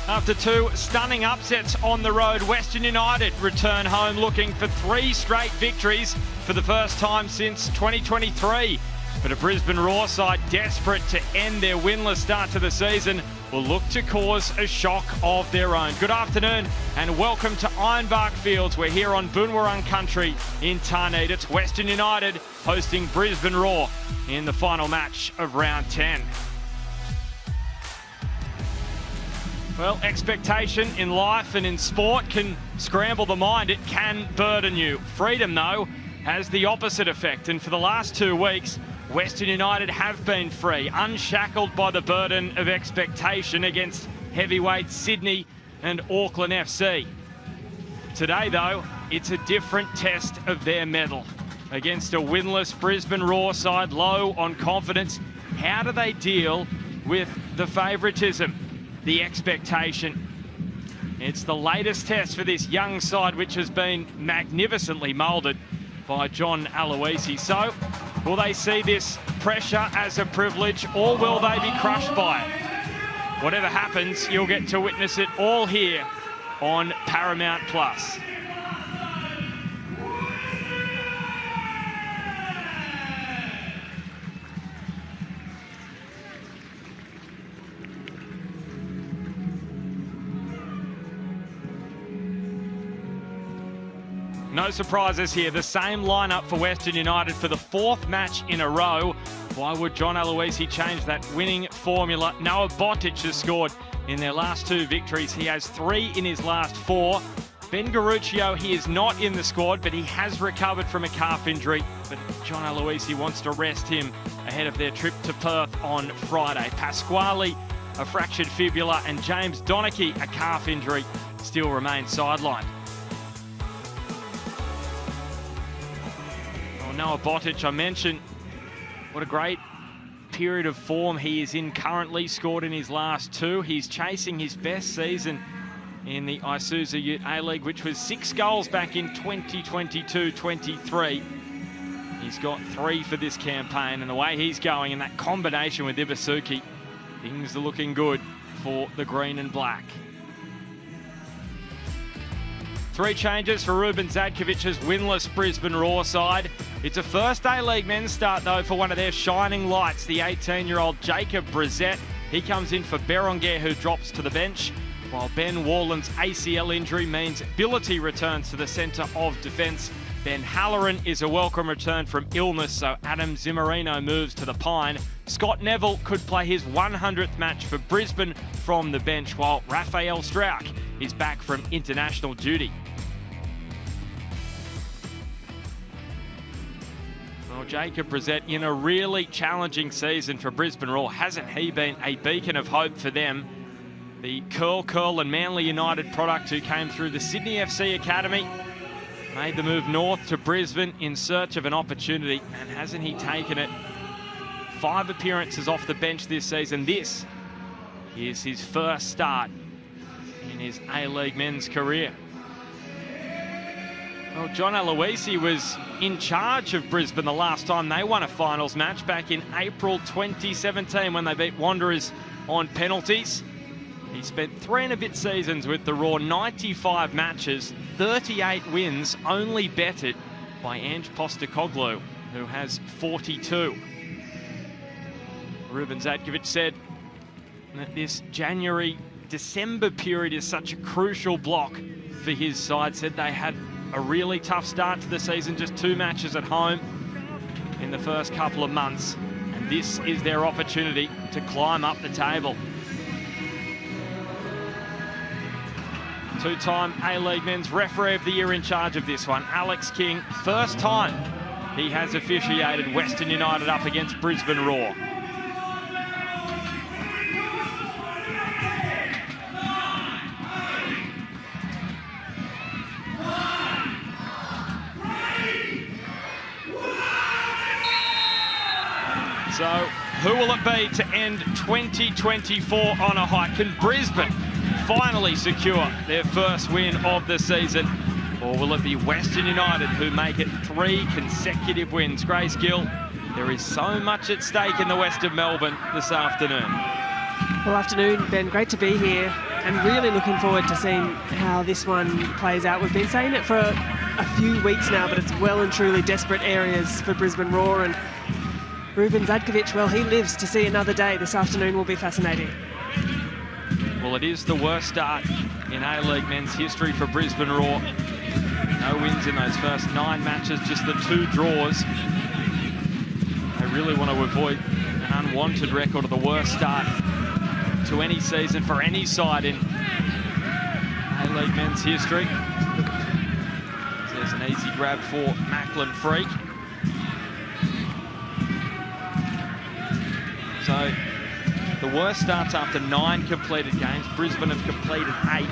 After two stunning upsets on the road, Western United return home looking for 3 straight victories for the first time since 2023. But a Brisbane Roar side desperate to end their winless start to the season will look to cause a shock of their own. Good afternoon and welcome to Ironbark Fields. We're here on Boonwurrung country in Tarneit. It's Western United hosting Brisbane Roar in the final match of round 10. Well, expectation in life and in sport can scramble the mind. It can burden you. Freedom, though, has the opposite effect. And for the last 2 weeks, Western United have been free, unshackled by the burden of expectation against heavyweight Sydney and Auckland FC. Today, though, it's a different test of their mettle. Against a winless Brisbane Roar side, low on confidence, how do they deal with the favouritism? The expectation. It's the latest test for this young side, which has been magnificently moulded by John Aloisi. So, will they see this pressure as a privilege, or will they be crushed by it? Whatever happens, you'll get to witness it all here on Paramount Plus. No surprises here. The same lineup for Western United for the 4th match in a row. Why would John Aloisi change that winning formula? Noah Botic has scored in their last 2 victories. He has 3 in his last 4. Ben Garuccio, he is not in the squad, but he has recovered from a calf injury. But John Aloisi wants to rest him ahead of their trip to Perth on Friday. Pasquale, a fractured fibula, and James Donachie, a calf injury, still remain sidelined. Noah Botic, I mentioned, what a great period of form he is in currently, scored in his last 2. He's chasing his best season in the Isuzu UTE League, which was 6 goals back in 2022-23. He's got 3 for this campaign, and the way he's going in that combination with Ibasuki, things are looking good for the green and black. 3 changes for Ruben Zadkovic's winless Brisbane Roar side. It's a first A-League men's start, though, for one of their shining lights, the 18-year-old Jacob Brissett. He comes in for Berenguer, who drops to the bench, while Ben Warland's ACL injury means Billity returns to the centre of defence. Ben Halloran is a welcome return from illness, so Adam Zimmerino moves to the pine. Scott Neville could play his 100th match for Brisbane from the bench, while Raphael Strauch is back from international duty. Well, Jacob Brissett in a really challenging season for Brisbane Roar. Hasn't he been a beacon of hope for them? The Curl and Manly United product who came through the Sydney FC Academy made the move north to Brisbane in search of an opportunity, and hasn't he taken it? 5 appearances off the bench this season. This is his first start in his A-League men's career. Well, John Aloisi was in charge of Brisbane the last time they won a finals match back in April 2017 when they beat Wanderers on penalties. He spent 3 and a bit seasons with the Roar, 95 matches, 38 wins, only bettered by Ange Postecoglou, who has 42. Ruben Zadkovic said that this January-December period is such a crucial block for his side. Said they had a really tough start to the season, just 2 matches at home in the first couple of months. And this is their opportunity to climb up the table. 2-time A-League Men's Referee of the Year in charge of this one, Alex King. First time he has officiated Western United up against Brisbane Roar. So, who will it be to end 2024 on a high? Can Brisbane finally secure their first win of the season? Or will it be Western United who make it 3 consecutive wins? Grace Gill, there is so much at stake in the west of Melbourne this afternoon. Well, afternoon, Ben. Great to be here. and really looking forward to seeing how this one plays out. We've been saying it for a few weeks now, but it's well and truly desperate areas for Brisbane Roar, and Ruben Zadkovic, well, he lives to see another day. This afternoon will be fascinating. Well, it is the worst start in A-League men's history for Brisbane Roar. No wins in those first 9 matches, just the 2 draws. They really want to avoid an unwanted record of the worst start to any season for any side in A-League men's history. There's an easy grab for Macklin Freak. So the worst starts after 9 completed games. Brisbane have completed 8.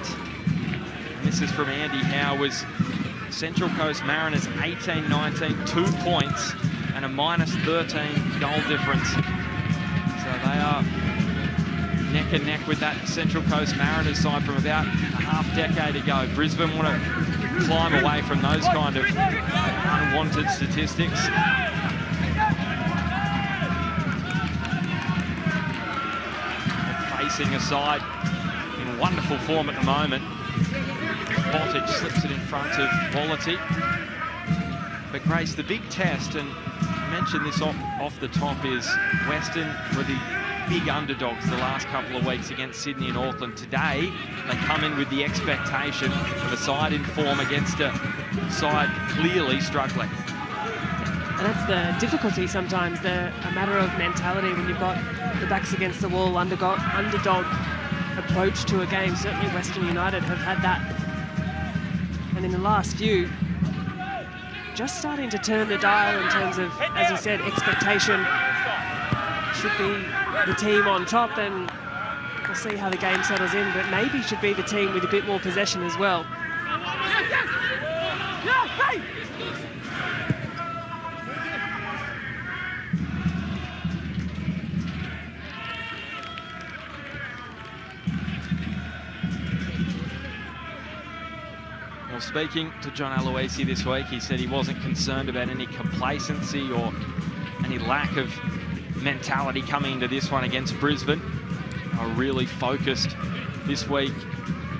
And this is from Andy Howar's Central Coast Mariners 18-19, 2 points and a -13 goal difference. So they are neck and neck with that Central Coast Mariners side from about a half-decade ago. Brisbane want to climb away from those kind of unwanted statistics. Facing a side in wonderful form at the moment. Bottage slips it in front of Quality. But Grace, the big test, and I mentioned this off the top, is Western were the big underdogs the last couple of weeks against Sydney and Auckland. Today, they come in with the expectation of a side in form against a side clearly struggling. And that's the difficulty sometimes, a matter of mentality when you've got the backs against the wall, underdog approach to a game. Certainly Western United have had that. And in the last few, just starting to turn the dial in terms of, as you said, expectation. Should be the team on top, and we'll see how the game settles in, but maybe should be the team with a bit more possession as well. Well, speaking to John Aloisi this week, he said he wasn't concerned about any complacency or any lack of mentality coming into this one against Brisbane. They were really focused this week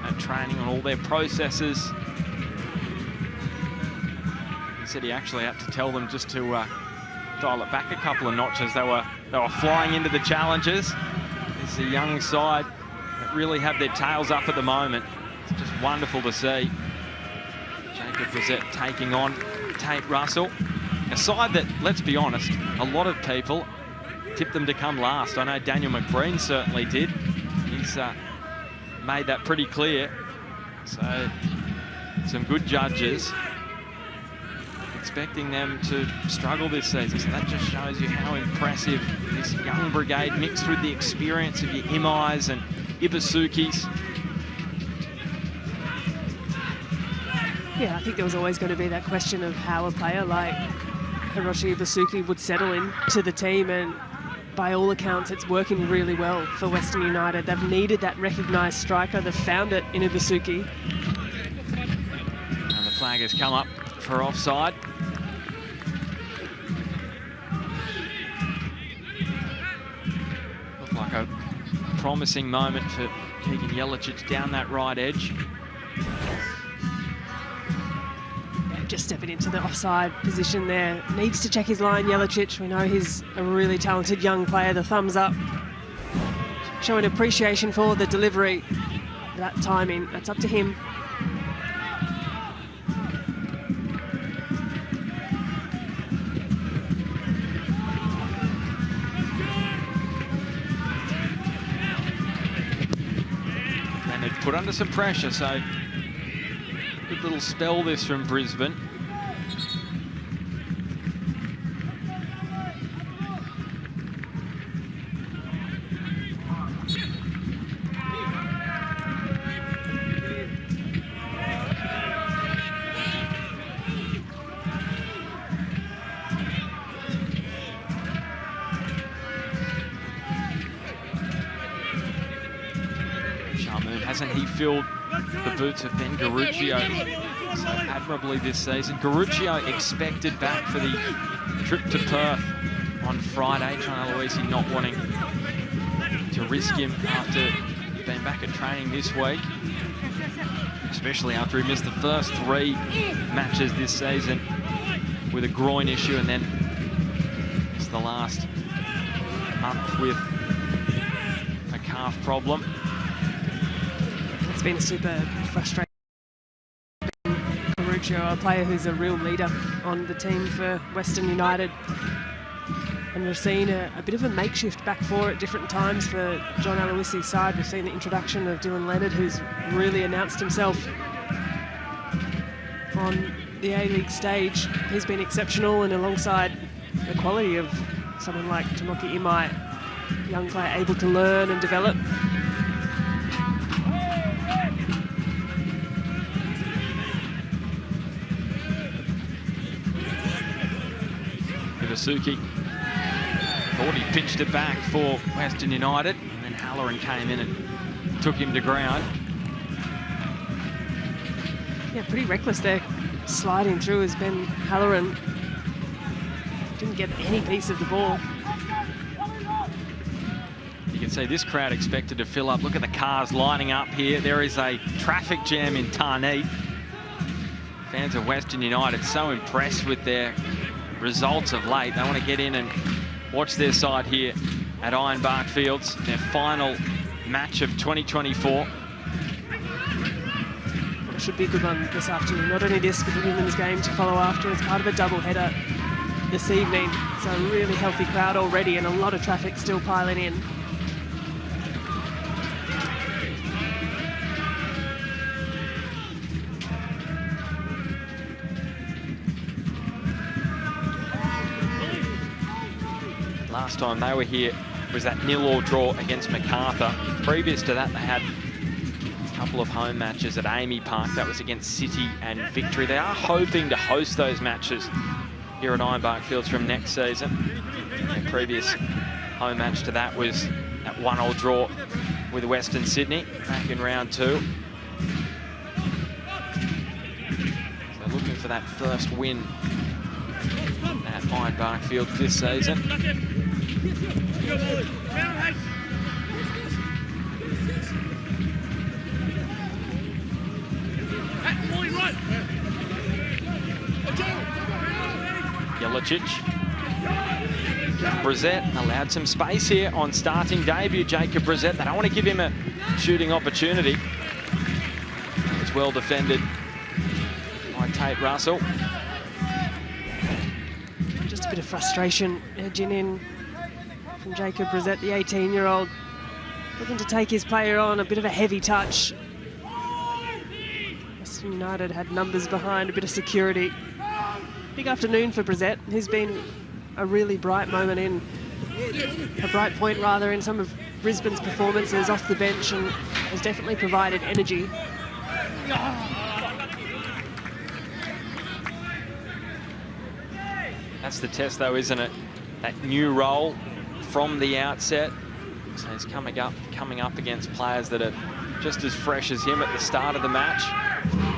at training on all their processes. He said he actually had to tell them just to dial it back a couple of notches. They were flying into the challenges. It's a young side that really have their tails up at the moment. It's just wonderful to see. Jacob Rosette taking on Tate Russell. A side that, let's be honest, a lot of people tipped them to come last. I know Daniel McBreen certainly did. He's made that pretty clear. So some good judges expecting them to struggle this season. So that just shows you how impressive this young brigade mixed with the experience of your Imais and Ibasukis. Yeah, I think there was always going to be that question of how a player like Hiroshi Ibasuki would settle into the team, and by all accounts, it's working really well for Western United. They've needed that recognised striker. They've found it in Ibasuki. And the flag has come up for offside. Looked like a promising moment for Keegan Jelicic down that right edge. Just stepping into the offside position there. Needs to check his line, Jelicic. We know he's a really talented young player. The thumbs up. Showing appreciation for the delivery. That timing, that's up to him. Leonard put under some pressure, so good little spell this from Brisbane. Shamoon, hasn't he filled the boots of Ben Garuccio so admirably this season? Garuccio expected back for the trip to Perth on Friday. John Aloisi not wanting to risk him after been back at training this week, especially after he missed the first 3 matches this season with a groin issue, and then it's the last month with a calf problem. It's been a super frustrating. Caruccio, a player who's a real leader on the team for Western United. And we've seen a bit of a makeshift back four at different times for John Aloisi's side. We've seen the introduction of Dylan Leonard, who's really announced himself on the A-League stage. He's been exceptional, and alongside the quality of someone like Tomoki Imai, a young player able to learn and develop. Ibasuki thought he pitched it back for Western United, and then Halloran came in and took him to ground. Yeah, pretty reckless there, sliding through as Ben Halloran didn't get any piece of the ball. You can see this crowd expected to fill up. Look at the cars lining up here. There is a traffic jam in Tarneit. Fans of Western United so impressed with their results of late. They want to get in and watch their side here at Ironbark Fields, their final match of 2024. It should be a good one this afternoon. Not only this, but the women's game to follow after as part of a double-header this evening. So a really healthy crowd already, and a lot of traffic still piling in. Last time they were here was that 0-0 draw against MacArthur. Previous to that, they had a couple of home matches at Amy Park. That was against City and Victory. They are hoping to host those matches here at Ironbark Fields from next season. Their previous home match to that was that 1-1 draw with Western Sydney back in round 2. So looking for that first win at Ironbark Fields this season. Jelicic. Brissett allowed some space here on starting debut, Jacob Brissett. They don't want to give him a shooting opportunity. It's well defended by Tate Russell. Just a bit of frustration edging in from Jacob Brissett, the 18-year-old, looking to take his player on, a bit of a heavy touch. Western United had numbers behind, a bit of security. Big afternoon for Brissett. He's been a really bright moment in, a bright point rather, in some of Brisbane's performances off the bench, and has definitely provided energy. That's the test though, isn't it? That new role from the outset. So he's coming up against players that are just as fresh as him at the start of the match,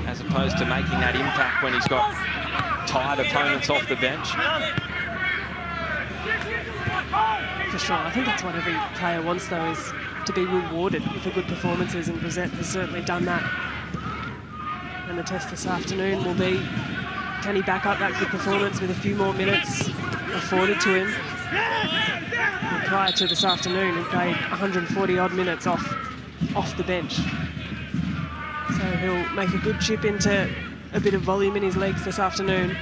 as opposed to making that impact when he's got tired opponents off the bench. For sure. I think that's what every player wants, though, is to be rewarded for good performances, and Brissett has certainly done that. And the test this afternoon will be, can he back up that good performance with a few more minutes afforded to him? And prior to this afternoon, he played 140-odd minutes off the bench. So he'll make a good chip into a bit of volume in his legs this afternoon.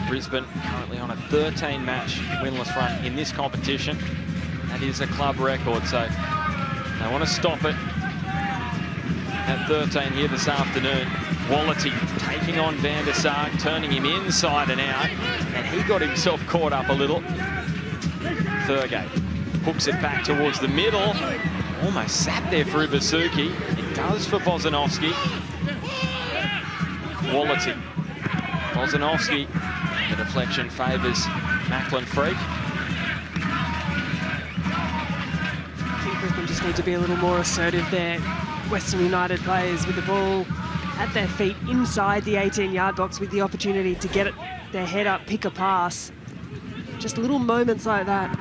Brisbane currently on a 13-match winless run in this competition. That is a club record, so they want to stop it at 13 here this afternoon. Wallity taking on Van der Sarg, turning him inside and out, and he got himself caught up a little. Thurgate hooks it back towards the middle. Almost sat there for Ibasuki. It does for Bozanovski. Wallity. Bozanovski. The deflection favours Macklin Freak. I think Brisbane just need to be a little more assertive there. Western United players with the ball at their feet inside the 18-yard box with the opportunity to get it, their head up, pick a pass. Just little moments like that.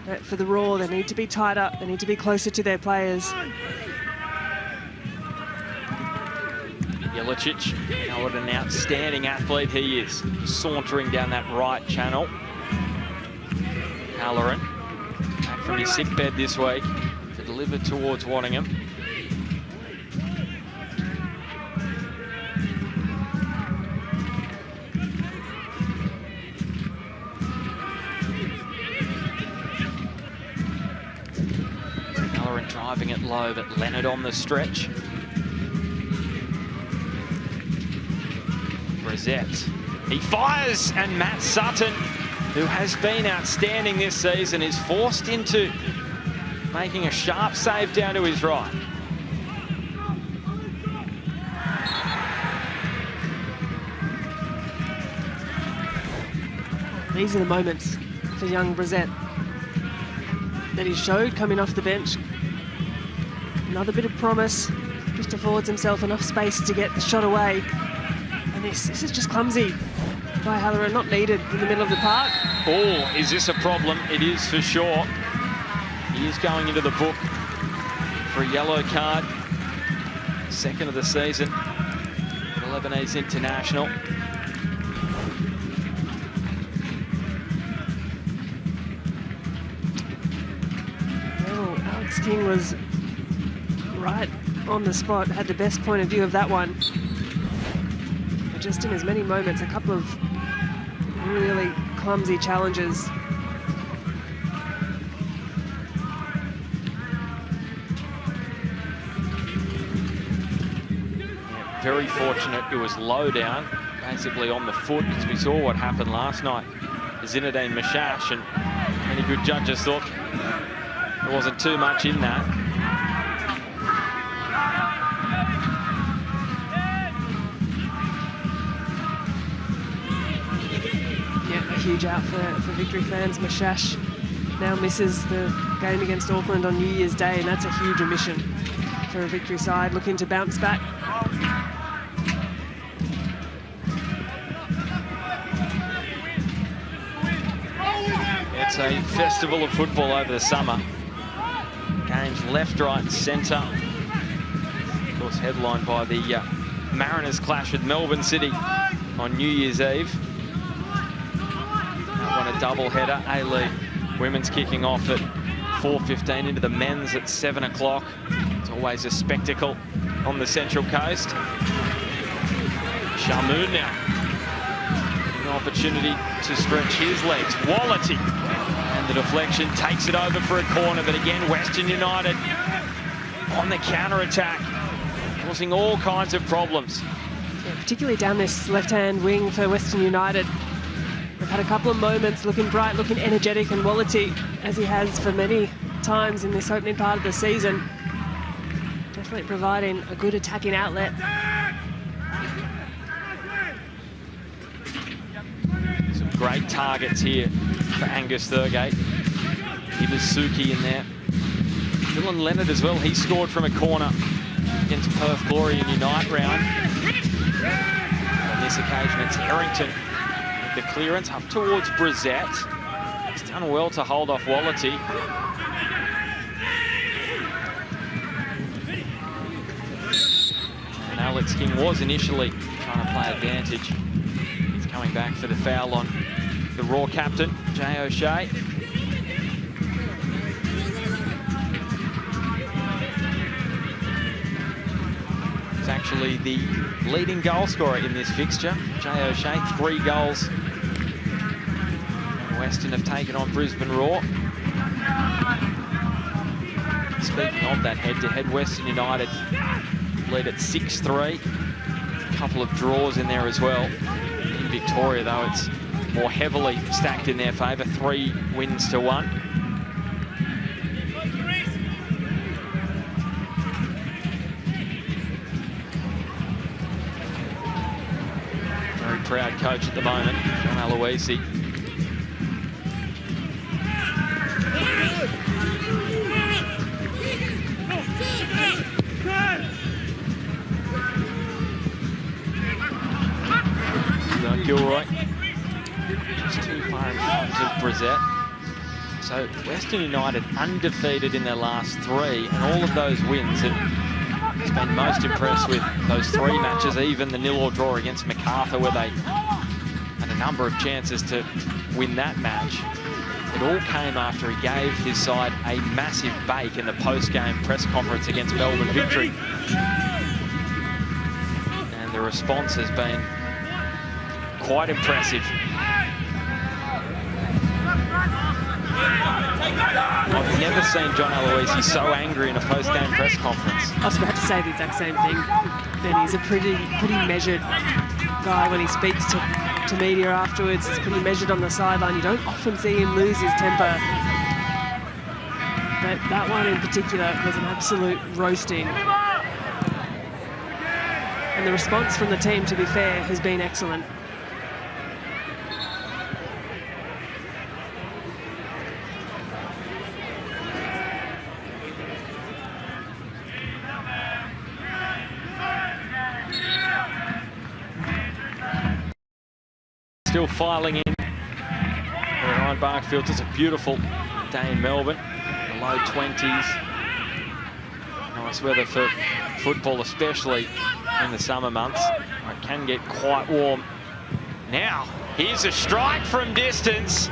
But for the Raw, they need to be tied up. They need to be closer to their players. Jelicic, what an outstanding athlete he is. Sauntering down that right channel. Halloran, back from his sick bed this week to deliver towards Waddingham. Halloran driving it low, but Leonard on the stretch. Brissett, he fires, and Matt Sutton, who has been outstanding this season, is forced into making a sharp save down to his right. These are the moments for young Brissett that he showed coming off the bench. Another bit of promise, just affords himself enough space to get the shot away. And this is just clumsy by Halloran, not needed in the middle of the park. Oh, is this a problem? It is for sure. He is going into the book for a yellow card. Second of the season for the Lebanese international. Well, Alex King was right on the spot, had the best point of view of that one. But just in as many moments, a couple of really clumsy challenges. Yeah, very fortunate it was low down, basically on the foot, because we saw what happened last night. Zinedine Mashash, and many good judges thought there wasn't too much in that. Huge out for Victory fans. Mashash now misses the game against Auckland on New Year's Day, and that's a huge omission for a Victory side looking to bounce back. It's a festival of football over the summer. Games left, right and centre. Of course, headlined by the Mariners clash with Melbourne City on New Year's Eve. Won a double-header. A-League women's kicking off at 4:15 into the men's at 7 o'clock. It's always a spectacle on the Central Coast. Sharmoon now. An opportunity to stretch his legs. Wallity. And the deflection takes it over for a corner, but again, Western United on the counter-attack, causing all kinds of problems. Yeah, particularly down this left-hand wing for Western United. They've had a couple of moments looking bright, looking energetic, and Wallity, as he has for many times in this opening part of the season, definitely providing a good attacking outlet. Some great targets here for Angus Thurgate. Ibasuki in there. Dylan Leonard as well, he scored from a corner against Perth Glory in Unite round. On this occasion, it's Harrington. The clearance up towards Brissett. He's done well to hold off Wallity. And Alex King was initially trying to play advantage. He's coming back for the foul on the Raw captain, Jay O'Shea. He's actually the leading goal scorer in this fixture. Jay O'Shea, 3 goals. And Western have taken on Brisbane Raw. Speaking of that head-to-head, Western United lead at 6-3. A couple of draws in there as well. In Victoria, though, it's more heavily stacked in their favour. 3 wins to 1. Very proud coach at the moment, John Aloisi. Gilroy. Just too far in front of Brissett. So Western United undefeated in their last 3, and all of those wins. And he's been most impressed with those 3 matches, even the 0-0 draw against Macarthur, where they had a number of chances to win that match. It all came after he gave his side a massive bake in the post-game press conference against Melbourne Victory. And the response has been quite impressive. I've never seen John Aloisi so angry in a post-game press conference. I was about to say the exact same thing. Ben, he's a pretty measured guy when he speaks to media afterwards. He's pretty measured on the sideline. You don't often see him lose his temper. But that one in particular was an absolute roasting. And the response from the team, to be fair, has been excellent. Still filing in at Ryan Barkfields. It's a beautiful day in Melbourne, the low 20s. Nice weather for football, especially in the summer months. It can get quite warm. Now, here's a strike from distance.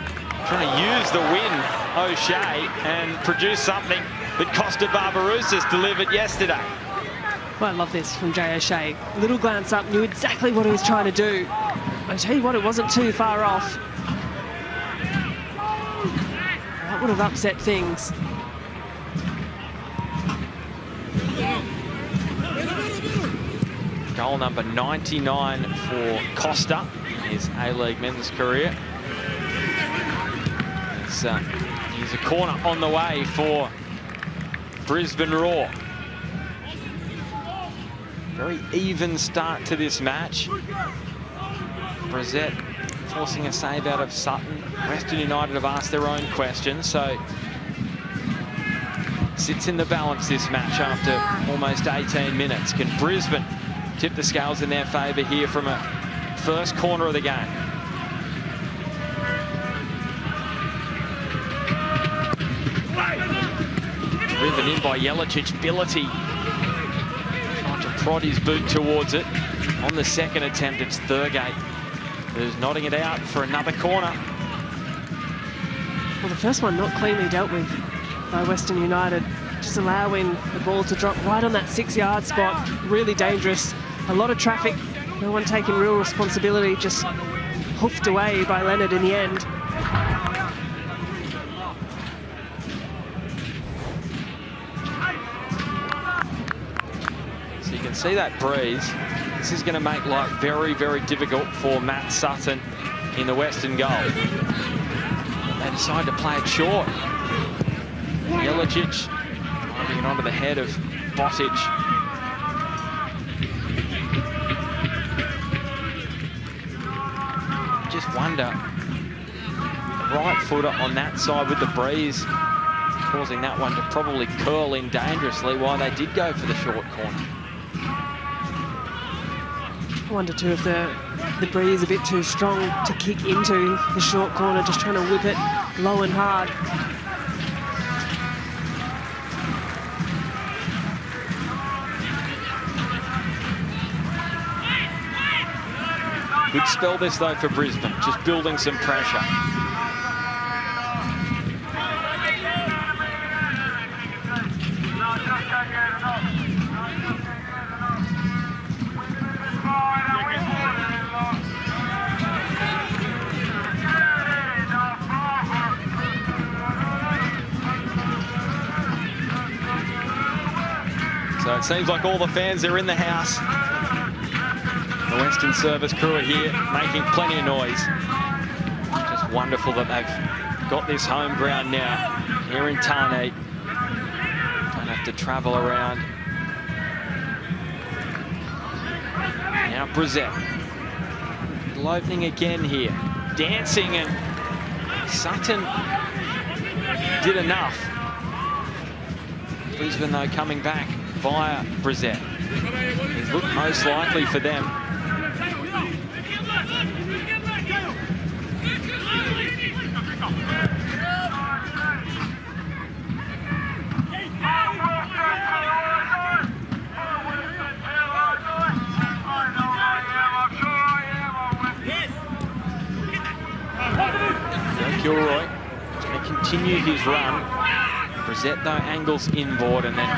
Trying to use the win, O'Shea, and produce something that Costa Barbarouses delivered yesterday. Well, I love this from Jay O'Shea. Little glance up, knew exactly what he was trying to do. I tell you what, it wasn't too far off. That would have upset things. Goal number 99 for Costa in his A-League men's career. Here's a corner on the way for Brisbane Roar. Very even start to this match. Brissett forcing a save out of Sutton. Western United have asked their own questions, so sits in the balance this match after almost 18 minutes. Can Brisbane tip the scales in their favour here from a first corner of the game? Driven in by Jelicic. Bility trying to prod his boot towards it. On the second attempt, it's Thurgate who's nodding it out for another corner. Well, the first one not cleanly dealt with by Western United, just allowing the ball to drop right on that 6-yard spot. Really dangerous. A lot of traffic, no one taking real responsibility, just hoofed away by Leonard in the end. So you can see that breeze. This is going to make life very, very difficult for Matt Sutton in the Western goal. They decide to play it short. Jelicic driving it onto the head of Botic. Just wonder, the right footer on that side with the breeze causing that one to probably curl in dangerously, why they did go for the short corner. I wonder too if the breeze is a bit too strong to kick into the short corner, just trying to whip it low and hard. Good spell this though for Brisbane, just building some pressure. So it seems like all the fans are in the house. The Western Service crew are here making plenty of noise. Just wonderful that they've got this home ground now here in Tarneit. Don't have to travel around. Now Brissett. Little opening again here. Dancing, and Sutton did enough. Brisbane though coming back via Brissett. He's looked most likely for them. Gilroy is going to continue his run. Brissett, though, angles inboard and then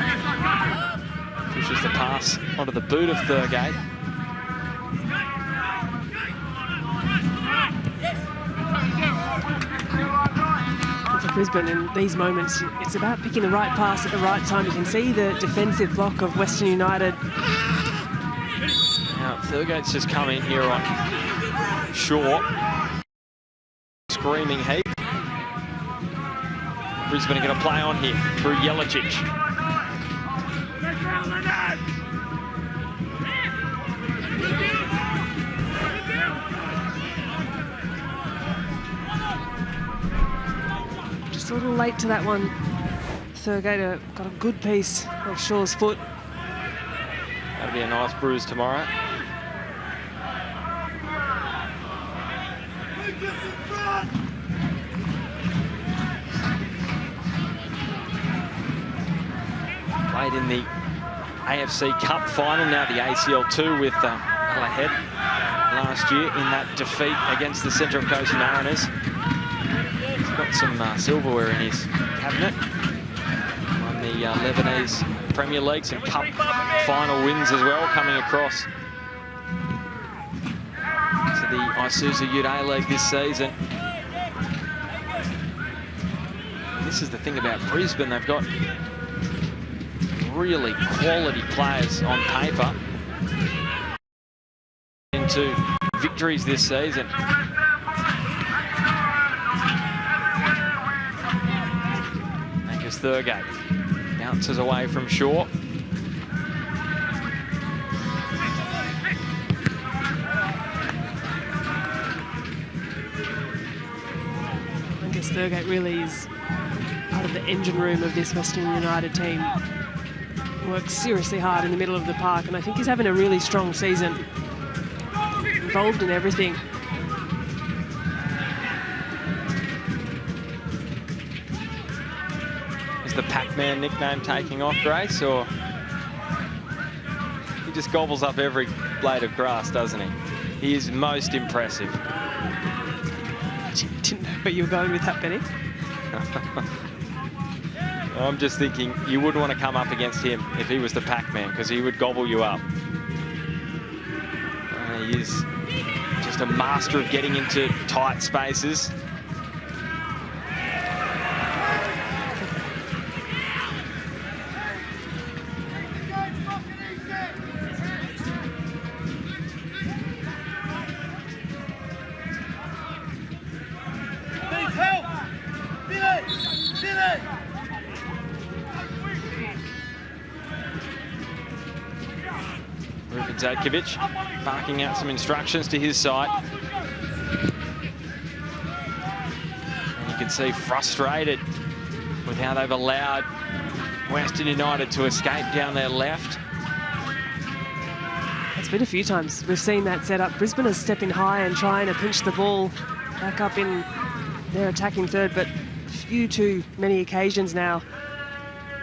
pushes the pass onto the boot of Thurgate. For Brisbane, in these moments, it's about picking the right pass at the right time. You can see the defensive block of Western United. Now, Thurgate's just come in here on short. Screaming heap. Brisbane are going to play on here through Jelicic. Just a little late to that one. Thurgate got a good piece of Shaw's foot. That'll be a nice bruise tomorrow. Played in the AFC Cup final, now the ACL2 with Allahead last year in that defeat against the Central Coast Mariners. He's got some silverware in his cabinet. Won the Lebanese Premier League, some Cup final wins as well, coming across to the Isuzu UTE League this season. And this is the thing about Brisbane, they've got really quality players on paper into victories this season. Angus Thurgate bounces away from Shaw. Angus Thurgate really is part of the engine room of this Western United team. Works seriously hard in the middle of the park, and I think he's having a really strong season. Involved in everything. Is the Pac-Man nickname taking off, Grace, or he just gobbles up every blade of grass, doesn't he? He is most impressive. Didn't know where you were going with that, Benny. I'm just thinking you wouldn't want to come up against him if he was the Pac-Man, because he would gobble you up. He is just a master of getting into tight spaces. Zadkovic barking out some instructions to his side. And you can see frustrated with how they've allowed Western United to escape down their left. It's been a few times we've seen that set up. Brisbane is stepping high and trying to pinch the ball back up in their attacking third, but few too many occasions now.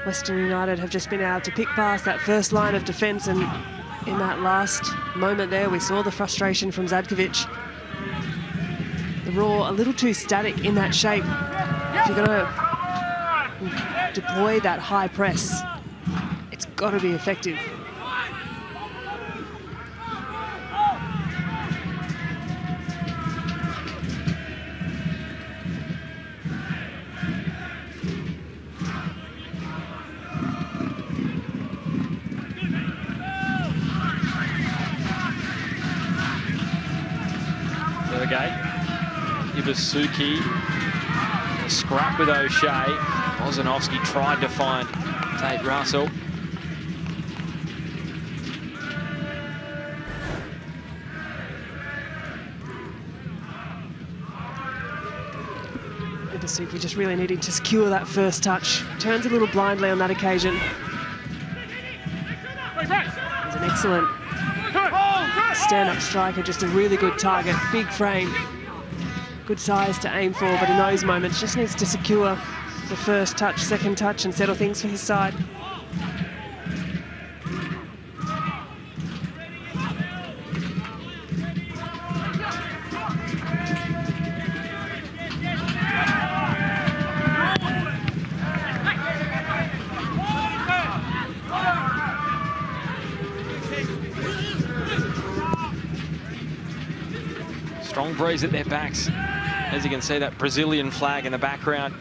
Western United have just been able to pick past that first line of defence, and in that last moment there, we saw the frustration from Zadkovic. The Raw a little too static in that shape. If you're going to deploy that high press, it's got to be effective. Ibasuki, a scrap with O'Shea. Bozanovski tried to find Tate Russell. Ibasuki just really needing to secure that first touch. Turns a little blindly on that occasion. He's an excellent stand-up striker, just a really good target, big frame. good size to aim for, but in those moments just needs to secure the first touch, second touch, and settle things for his side. Strong breeze at their backs. As you can see, that Brazilian flag in the background.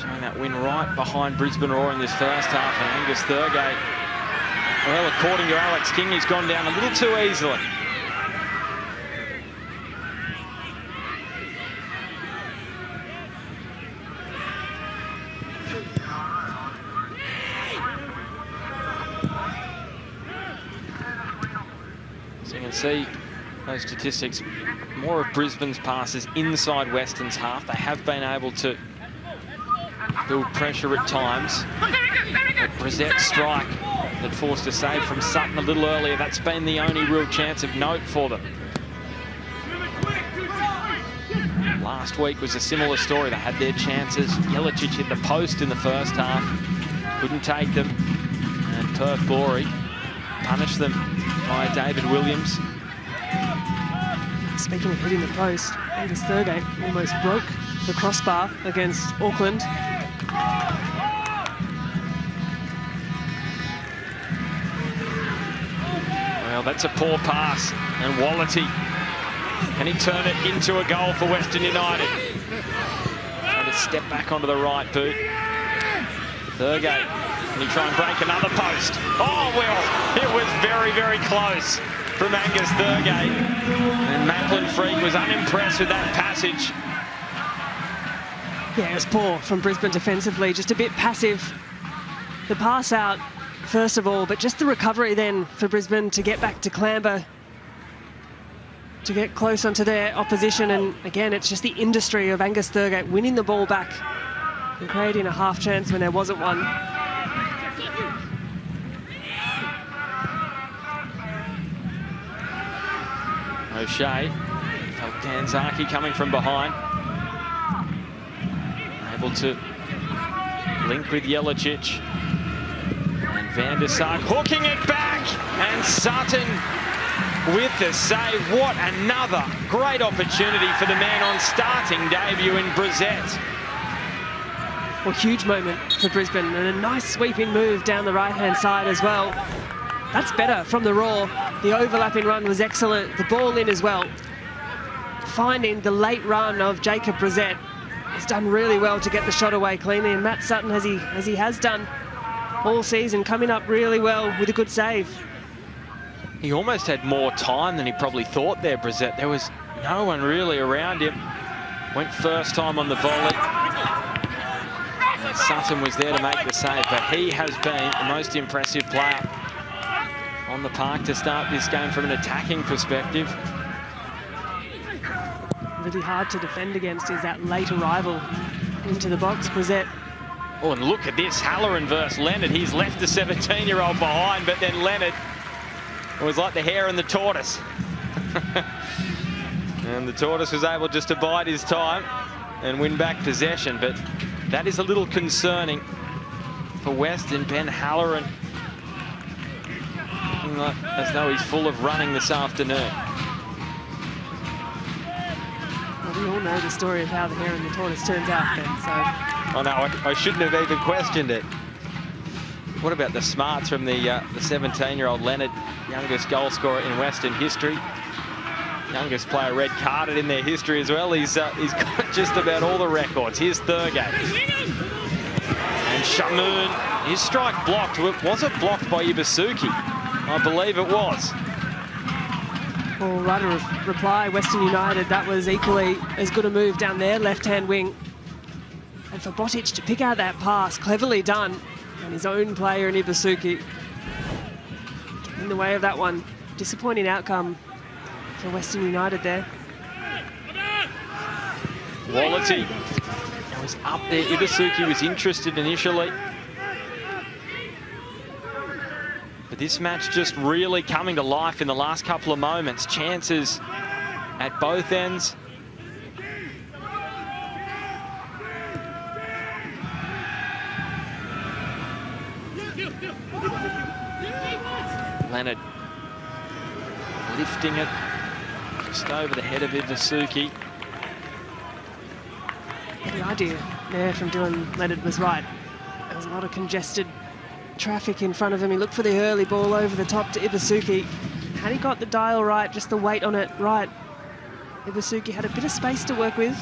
Showing that win right behind Brisbane Roar in this first half. And Angus Thurgate, well, according to Alex King, he's gone down a little too easily. So you can see those statistics, more of Brisbane's passes inside Western's half. They have been able to build pressure at times. But Brizette's strike that forced a save from Sutton a little earlier, that's been the only real chance of note for them. Last week was a similar story. They had their chances. Jelicic hit the post in the first half, couldn't take them, and Perth Glory punished them by David Williams. Speaking of hitting the post, Angus Thurgate almost broke the crossbar against Auckland. Well, that's a poor pass, and Wallity, can he turn it into a goal for Western United? Trying to step back onto the right boot. Thurgate, can he try and break another post? Oh, well, it was very, very close from Angus Thurgate. And Macklin Freak was unimpressed with that passage. Yeah, it was poor from Brisbane defensively, just a bit passive. The pass out, first of all, but just the recovery then for Brisbane to get back to clamber, to get close onto their opposition. And again, it's just the industry of Angus Thurgate winning the ball back and creating a half chance when there wasn't one. O'Shea felt Danzaki coming from behind. Able to link with Jelicic. And Van der Sark hooking it back. And Sutton with the save. What another great opportunity for the man on starting debut in Brisette. Well, huge moment for Brisbane, and a nice sweeping move down the right-hand side as well. That's better from the Raw. The overlapping run was excellent. The ball in as well. Finding the late run of Jacob Brisette has done really well to get the shot away cleanly, and Matt Sutton, as he has done all season, coming up really well with a good save. He almost had more time than he probably thought there, Brisette. There was no one really around him. Went first time on the volley. And Sutton was there to make the save, but he has been the most impressive player on the park to start this game from an attacking perspective. Really hard to defend against is that late arrival into the box. Brisette. Oh, and look at this, Halloran versus Leonard. He's left the 17-year-old behind, but then Leonard, it was like the hare and the tortoise. And the tortoise was able just to bide his time and win back possession, but that is a little concerning for Western. Ben Halloran looking like as though he's full of running this afternoon. Well, we all know the story of how the hare and the tortoise turns out, Ben, so... Oh no, I shouldn't have even questioned it. What about the smarts from the 17-year-old Leonard, youngest goal scorer in Western history? Youngest player red carded in their history as well. He's got just about all the records. Here's Thurgate. And Shamoon, his strike blocked. Was it blocked by Ibasuki? I believe it was. Well, right of reply, Western United, that was equally as good a move down their left-hand wing. And for Botic to pick out that pass, cleverly done, and his own player in Ibasuki getting in the way of that one. Disappointing outcome for Western United there. Wallity was up there. Ibasuki was interested initially. But this match just really coming to life in the last couple of moments. Chances at both ends. Leonard lifting it just over the head of Isuzu. The idea there from Dylan Leonard was right. There was a lot of congested traffic in front of him. He looked for the early ball over the top to Isuzu. Had he got the dial right, just the weight on it right, Isuzu had a bit of space to work with.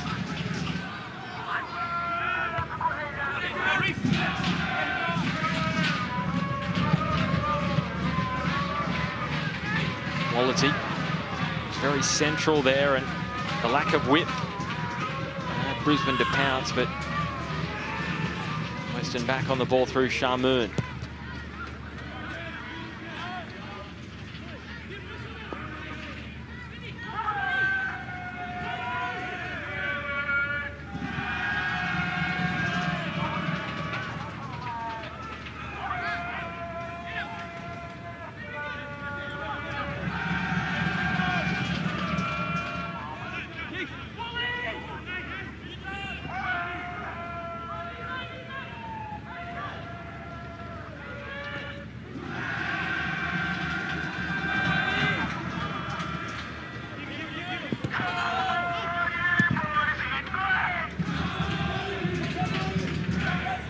Quality was very central there, and the lack of width allowed Brisbane to pounce, but Western back on the ball through Shamoon.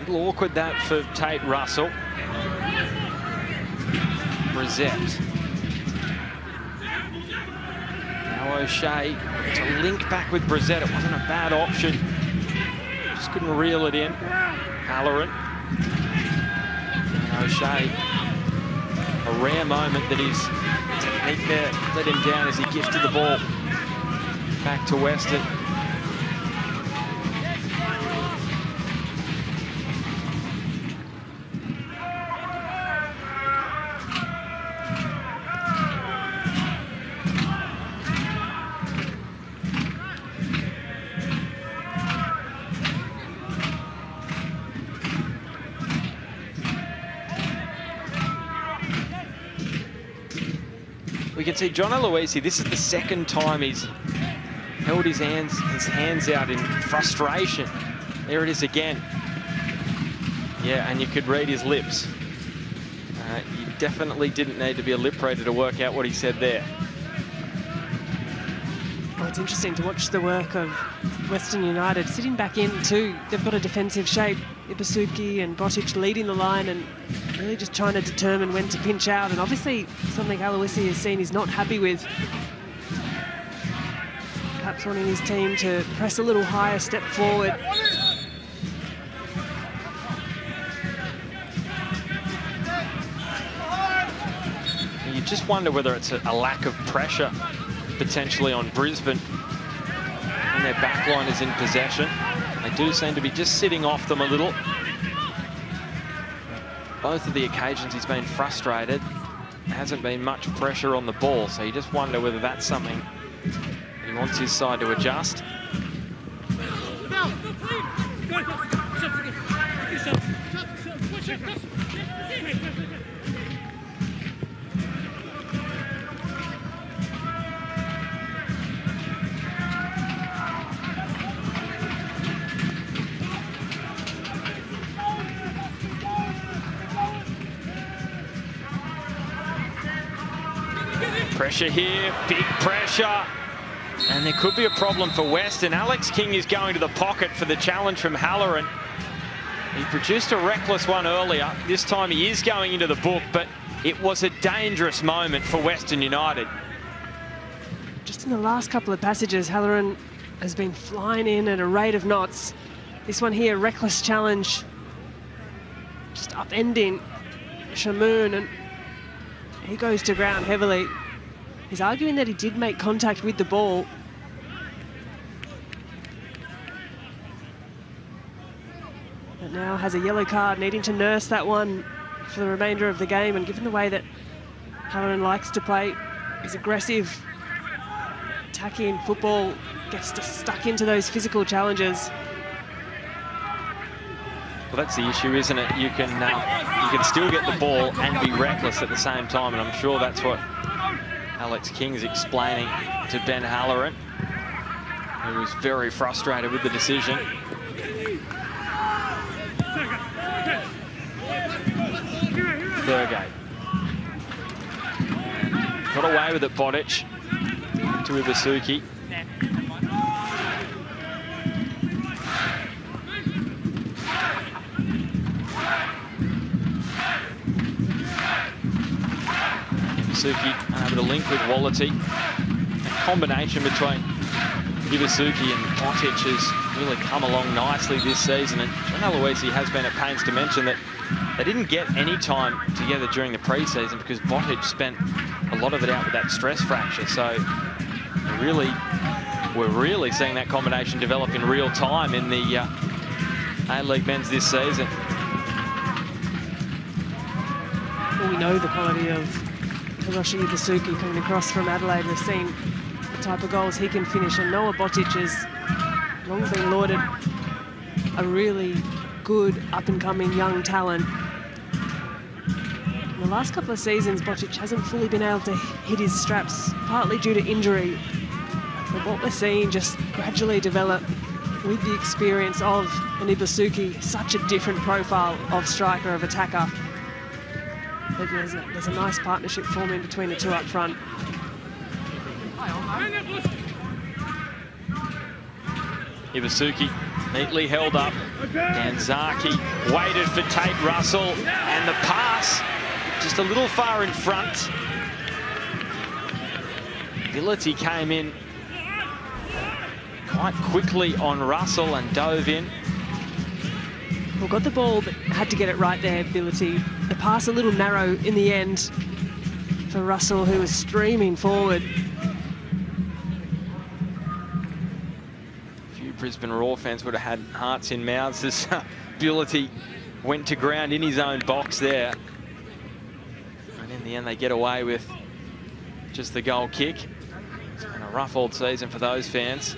Awkward that for Tate Russell. Brissett. Now O'Shea to link back with Brissett. It wasn't a bad option. Just couldn't reel it in. Halloran. And O'Shea. A rare moment that his technique there let him down as he gifted the ball back to Western. We can see John Aloisi, this is the second time he's held his hands out in frustration. There it is again. Yeah, and you could read his lips. You definitely didn't need to be a lip reader to work out what he said there. Well, it's interesting to watch the work of Western United sitting back in too. They've got a defensive shape. Isuzu and Botic leading the line and really just trying to determine when to pinch out. And obviously something Aloisi has seen he's not happy with. Perhaps wanting his team to press a little higher, step forward. You just wonder whether it's a lack of pressure potentially on Brisbane when their back line is in possession. They do seem to be just sitting off them a little. Both of the occasions he's been frustrated. There hasn't been much pressure on the ball, so you just wonder whether that's something he wants his side to adjust. Pressure here, big pressure. And there could be a problem for Western. Alex King is going to the pocket for the challenge from Halloran. He produced a reckless one earlier. This time he is going into the book, but it was a dangerous moment for Western United. Just in the last couple of passages, Halloran has been flying in at a rate of knots. This one here, reckless challenge. Just upending Shamoon, and he goes to ground heavily. He's arguing that he did make contact with the ball. But now has a yellow card, needing to nurse that one for the remainder of the game. And given the way that Halloran likes to play, he's aggressive, attacking football, gets stuck into those physical challenges. Well, that's the issue, isn't it? You can still get the ball and be reckless at the same time, and I'm sure that's what Alex King's explaining to Ben Halloran, who was very frustrated with the decision. Thurgate. Got away with it, Botic. To Ibusuki. Ibusuki able to link with Wallity. The combination between Ibusuki and Botic has really come along nicely this season, and John Aloisi has been at pains to mention that they didn't get any time together during the pre-season because Botic spent a lot of it out with that stress fracture. So we're really seeing that combination develop in real time in the A-League men's this season. Well, we know the quality of Hiroshi Ibusuki coming across from Adelaide. We've seen the type of goals he can finish, and Noah Botic has long been lauded a really good up-and-coming young talent. In the last couple of seasons, Botic hasn't fully been able to hit his straps, partly due to injury. But what we're seeing just gradually develop with the experience of an Ibusuki, such a different profile of striker, of attacker. There's a nice partnership forming between the two up front. Ibusuki neatly held up. Danzaki waited for Tate Russell, and the pass just a little far in front. Ability came in quite quickly on Russell and dove in. Well, got the ball, but had to get it right there, Ability. The pass a little narrow in the end for Russell, who was streaming forward. A few Brisbane Roar fans would have had hearts in mouths as Ability went to ground in his own box there. And in the end, they get away with just the goal kick. It's been a rough old season for those fans.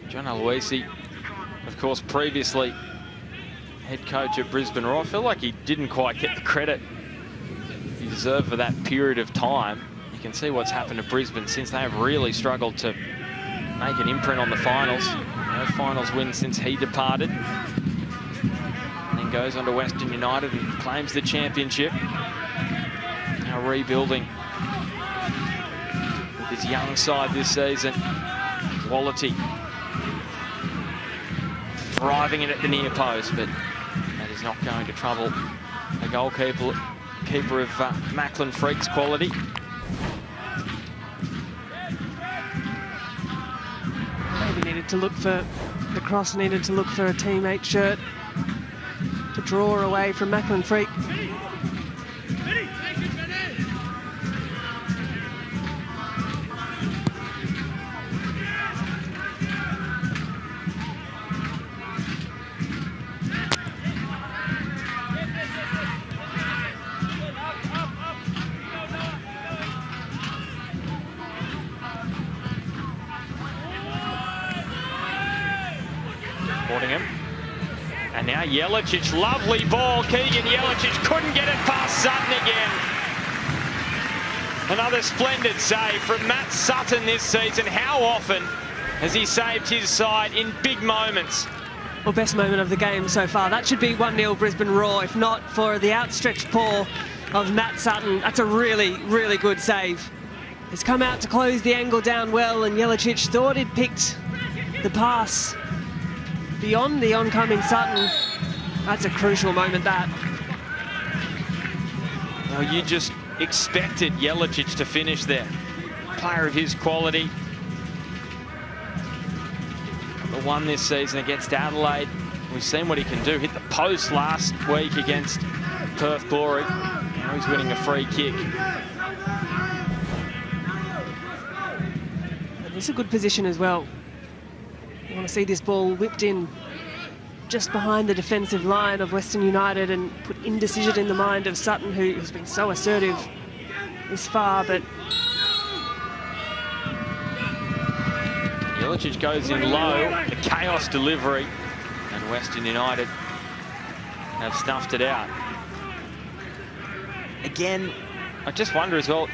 John Aloisi, of course, previously head coach at Brisbane Roar. I feel like he didn't quite get the credit he deserved for that period of time. You can see what's happened to Brisbane since they have really struggled to make an imprint on the finals. No finals win since he departed. And then goes on to Western United and claims the championship. Now rebuilding with his young side this season. Wallity driving it at the near post, but that is not going to trouble the goalkeeper of Macklin Freak's quality. Maybe needed to look for the cross, needed to look for a teammate shirt to draw away from Macklin Freak. Him. And now Jelicic, lovely ball. Keegan Jelicic couldn't get it past Sutton again. Another splendid save from Matt Sutton this season. How often has he saved his side in big moments? Well, best moment of the game so far. That should be 1-0 Brisbane Roar, if not for the outstretched paw of Matt Sutton. That's a really, really good save. He's come out to close the angle down well, and Jelicic thought he'd picked the pass beyond the oncoming Sutton. That's a crucial moment, that. Well, you just expected Jelicic to finish there. Player of his quality. The one this season against Adelaide. We've seen what he can do. Hit the post last week against Perth Glory. Now he's winning a free kick. And this is a good position as well. You want to see this ball whipped in just behind the defensive line of Western United and put indecision in the mind of Sutton, who has been so assertive this far, but Milicic goes in low, the chaos delivery, and Western United have snuffed it out. Again, I just wonder as well,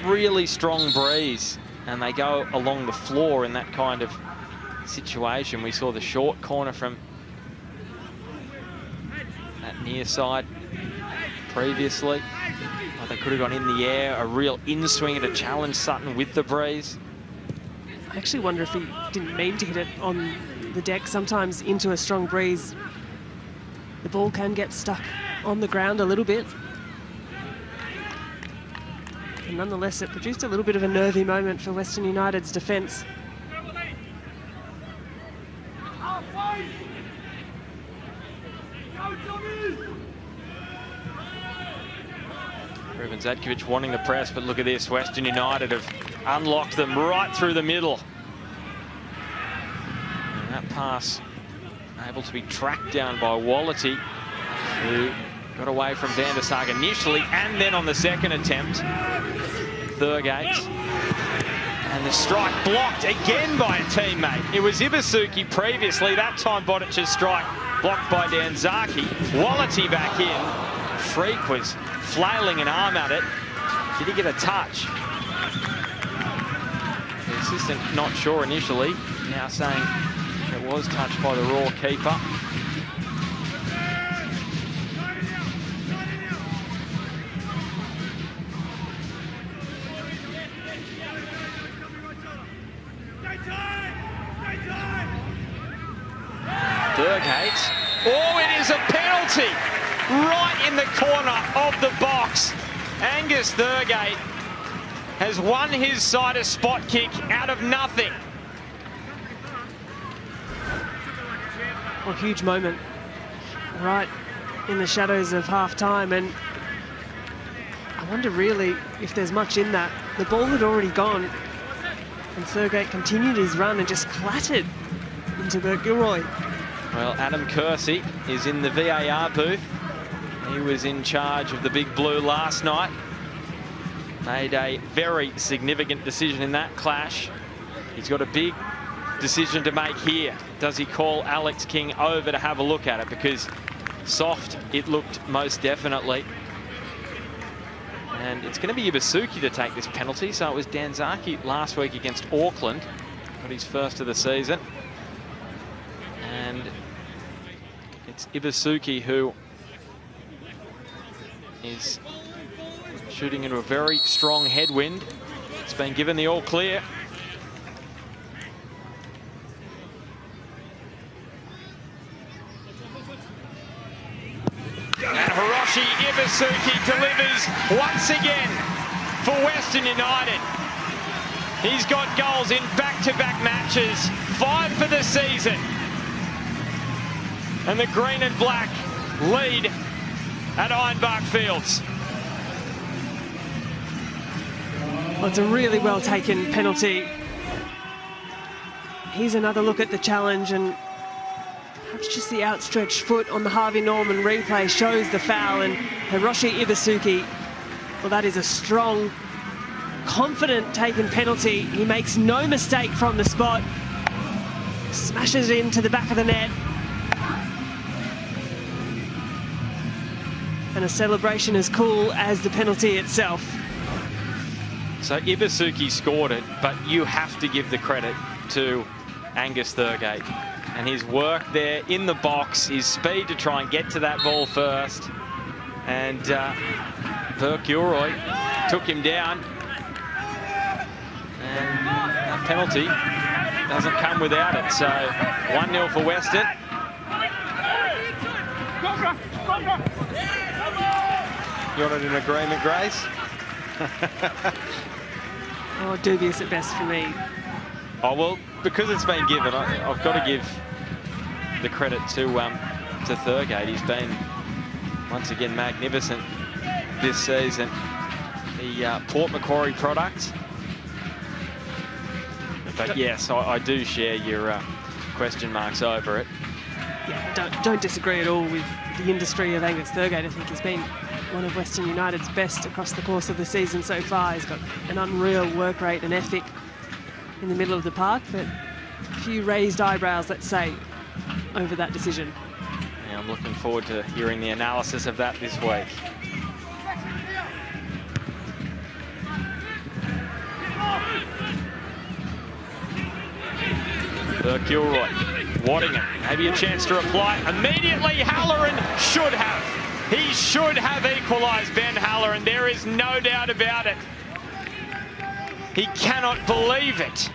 really strong breeze, and they go along the floor in that kind of situation. We saw the short corner from that near side previously. Oh, they could have gone in the air, a real in-swinger to challenge Sutton with the breeze. I actually wonder if he didn't mean to hit it on the deck. Sometimes into a strong breeze, the ball can get stuck on the ground a little bit. And nonetheless, it produced a little bit of a nervy moment for Western United's defence. Ruben Zatkovic wanting the press, but look at this. Western United have unlocked them right through the middle. And that pass able to be tracked down by Wality, who got away from Van der Sar initially, and then on the second attempt, Thurgate. And the strike blocked again by a teammate. It was Ibasuki previously, that time Bodic's strike blocked by Danzaki. Wality back in. Freak was flailing an arm at it. Did he get a touch? The assistant not sure initially, now saying it was touched by the Raw keeper. Thurgate. Oh, it is a penalty right in the corner of the box. Angus Thurgate has won his side a spot kick out of nothing. A huge moment right in the shadows of half-time, and I wonder really if there's much in that. The ball had already gone, and Thurgate continued his run and just clattered into Gilroy. Well, Adam Kersey is in the VAR booth. He was in charge of the Big Blue last night. Made a very significant decision in that clash. He's got a big decision to make here. Does he call Alex King over to have a look at it? Because soft it looked most definitely. And it's going to be Ibasuki to take this penalty. So it was Danzaki last week against Auckland. Got his first of the season. And it's Ibasuki who is shooting into a very strong headwind. It's been given the all clear. And Hiroshi Ibasuki delivers once again for Western United. He's got goals in back-to-back matches, 5 for the season. And the green and black lead at Ironbark Fields. Well, it's a really well-taken penalty. Here's another look at the challenge, and perhaps just the outstretched foot on the Harvey Norman replay shows the foul, and Hiroshi Ibasuki, well, that is a strong, confident taken penalty. He makes no mistake from the spot. Smashes it into the back of the net. And a celebration as cool as the penalty itself. So Ibasuki scored it, but you have to give the credit to Angus Thurgate and his work there in the box, his speed to try and get to that ball first. And Burke Gilroy took him down. And that penalty doesn't come without it. So 1-0 for Western. You're not in agreement, Grace? Oh, dubious at best for me. Oh, well, because it's been given, I've got to give the credit to Thurgate. He's been, once again, magnificent this season. The Port Macquarie product. But yes, I do share your question marks over it. Yeah, don't disagree at all with the industry of Angus Thurgate. I think he's been one of Western United's best across the course of the season so far. He's got an unreal work rate and ethic in the middle of the park, but few raised eyebrows, let's say, over that decision. Yeah, I'm looking forward to hearing the analysis of that this week. Gilroy, Waddingham, maybe a chance to reply. Immediately, Halloran should have. He should have equalised, Ben Halloran. There is no doubt about it. He cannot believe it.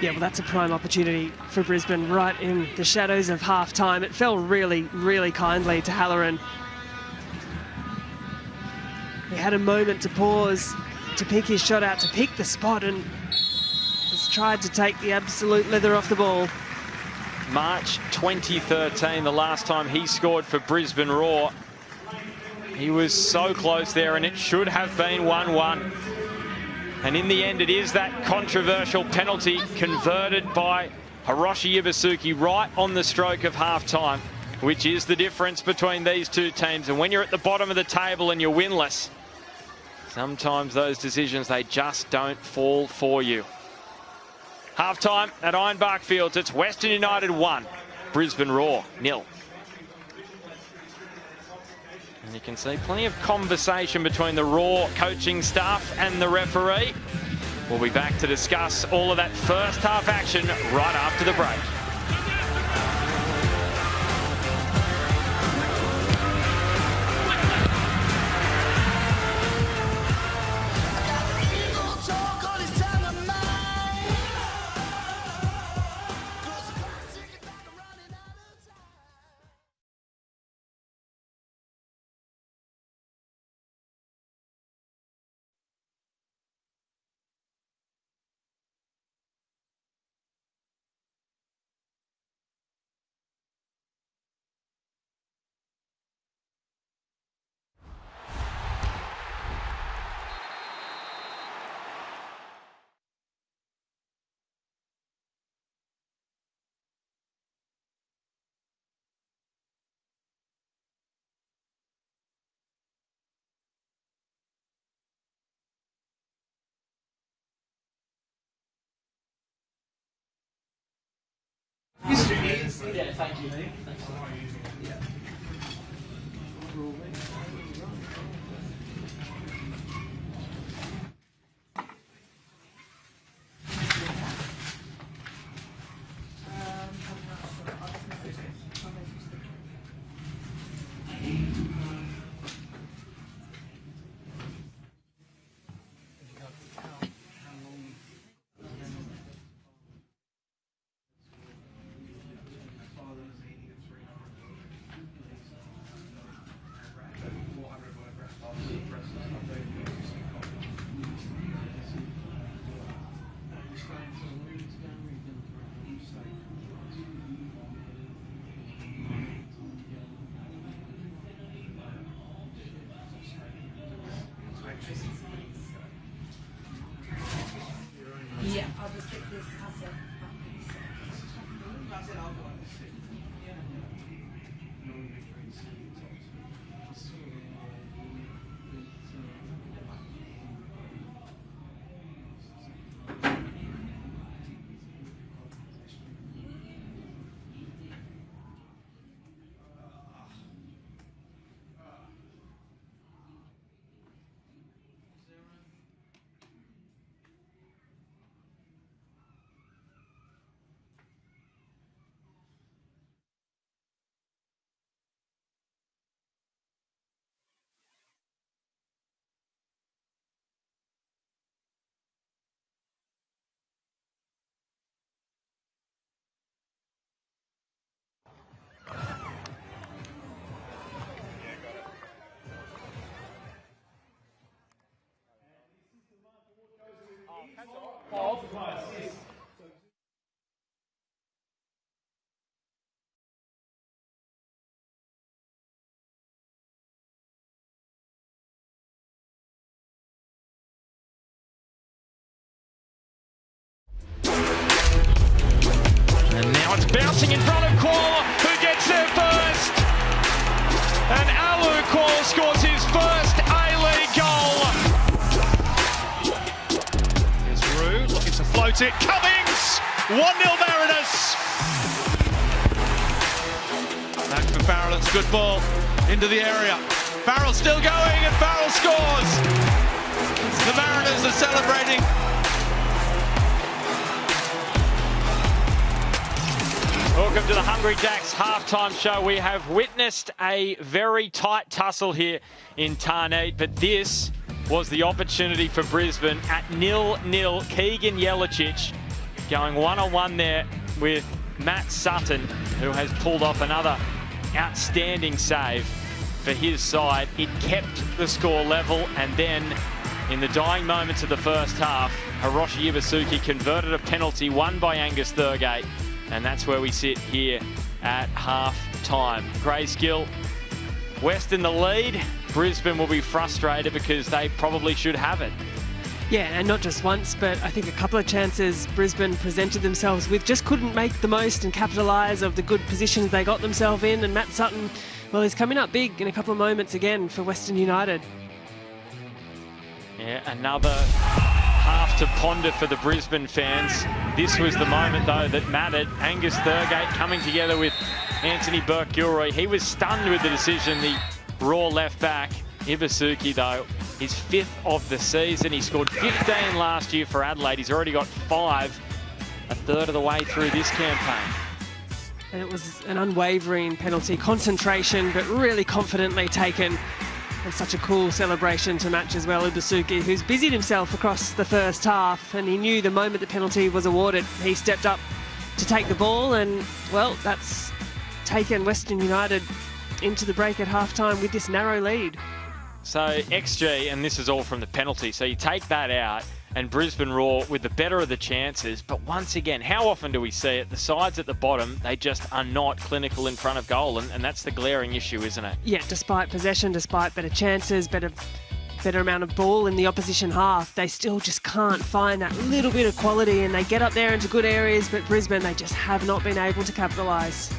Yeah, well, that's a prime opportunity for Brisbane right in the shadows of half-time. It fell really, really kindly to Halloran. He had a moment to pause, to pick his shot out, to pick the spot, and has tried to take the absolute leather off the ball. March 2013, the last time he scored for Brisbane Roar. He was so close there, and it should have been 1-1. And in the end, it is that controversial penalty converted by Hiroshi Ibasuki right on the stroke of half-time, which is the difference between these two teams. And when you're at the bottom of the table and you're winless, sometimes those decisions, they just don't fall for you. Half-time at Ironbark Fields, it's Western United 1, Brisbane Roar 0. And you can see plenty of conversation between the Raw coaching staff and the referee. We'll be back to discuss all of that first half action right after the break. Yeah, thank you. Yeah. Yeah, I'll just get this. And now it's bouncing in front of Koala, who gets there first. And Alu Koala scores his first A-League goal. Here's Rue looking to float That's it. Cummings! 1-0 Mariners. Back for Farrell. It's a good ball into the area. Farrell still going, and Farrell scores. The Mariners are celebrating. Welcome to the Hungry Jacks halftime show. We have witnessed a very tight tussle here in Tarneit, but this was the opportunity for Brisbane at 0-0. Keegan Jelicic going one-on-one there with Matt Sutton, who has pulled off another outstanding save for his side. It kept the score level, and then in the dying moments of the first half, Hiroshi Ibasuki converted a penalty won by Angus Thurgate. And that's where we sit here at half-time. Greyskill, West in the lead. Brisbane will be frustrated because they probably should have it. Yeah, and not just once, but I think a couple of chances Brisbane presented themselves with, just couldn't make the most and capitalise of the good positions they got themselves in. And Matt Sutton, well, he's coming up big in a couple of moments again for Western United. Yeah, another half to ponder for the Brisbane fans. This was the moment, though, that mattered. Angus Thurgate coming together with Anthony Burke-Gilroy. He was stunned with the decision, the raw left back. Ibasuki, though, his 5th of the season. He scored 15 last year for Adelaide. He's already got 5, a third of the way through this campaign. And it was an unwavering penalty, concentration, but really confidently taken. And such a cool celebration to match as well. Ibasuki, who's busied himself across the first half, and he knew the moment the penalty was awarded, he stepped up to take the ball, and, well, that's taken Western United into the break at halftime with this narrow lead. So XG, and this is all from the penalty, so you take that out, and Brisbane Roar with the better of the chances. But once again, how often do we see it? The sides at the bottom, they just are not clinical in front of goal, and that's the glaring issue, isn't it? Yeah, despite possession, despite better chances, better amount of ball in the opposition half, they still just can't find that little bit of quality, and they get up there into good areas, but Brisbane, they just have not been able to capitalise.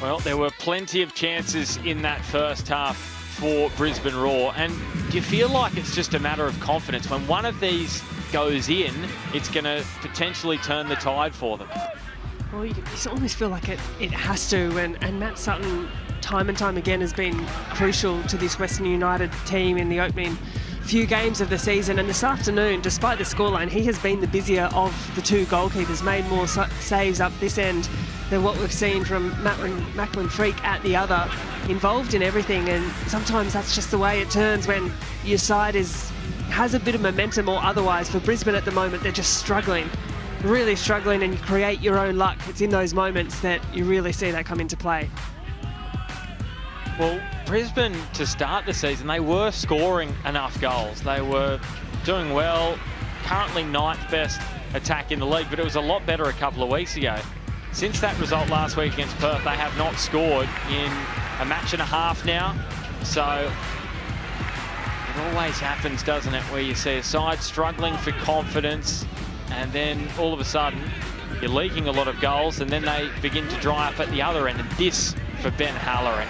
Well, there were plenty of chances in that first half for Brisbane Roar, and do you feel like it's just a matter of confidence? When one of these goes in, it's going to potentially turn the tide for them. Well, you almost feel like it has to, and Matt Sutton time and time again has been crucial to this Western United team in the opening few games of the season, and this afternoon, despite the scoreline, he has been the busier of the two goalkeepers, made more saves up this end than what we've seen from Macklin Freak at the other, involved in everything. And sometimes that's just the way it turns when your side has a bit of momentum or otherwise. For Brisbane at the moment, they're just struggling, really struggling, and you create your own luck. It's in those moments that you really see that come into play. Well, Brisbane, to start the season, they were scoring enough goals. They were doing well, currently 9th best attack in the league, but it was a lot better a couple of weeks ago. Since that result last week against Perth, they have not scored in a match and a half now. So it always happens, doesn't it, where you see a side struggling for confidence, and then all of a sudden you're leaking a lot of goals, and then they begin to dry up at the other end. And this for Ben Halloran,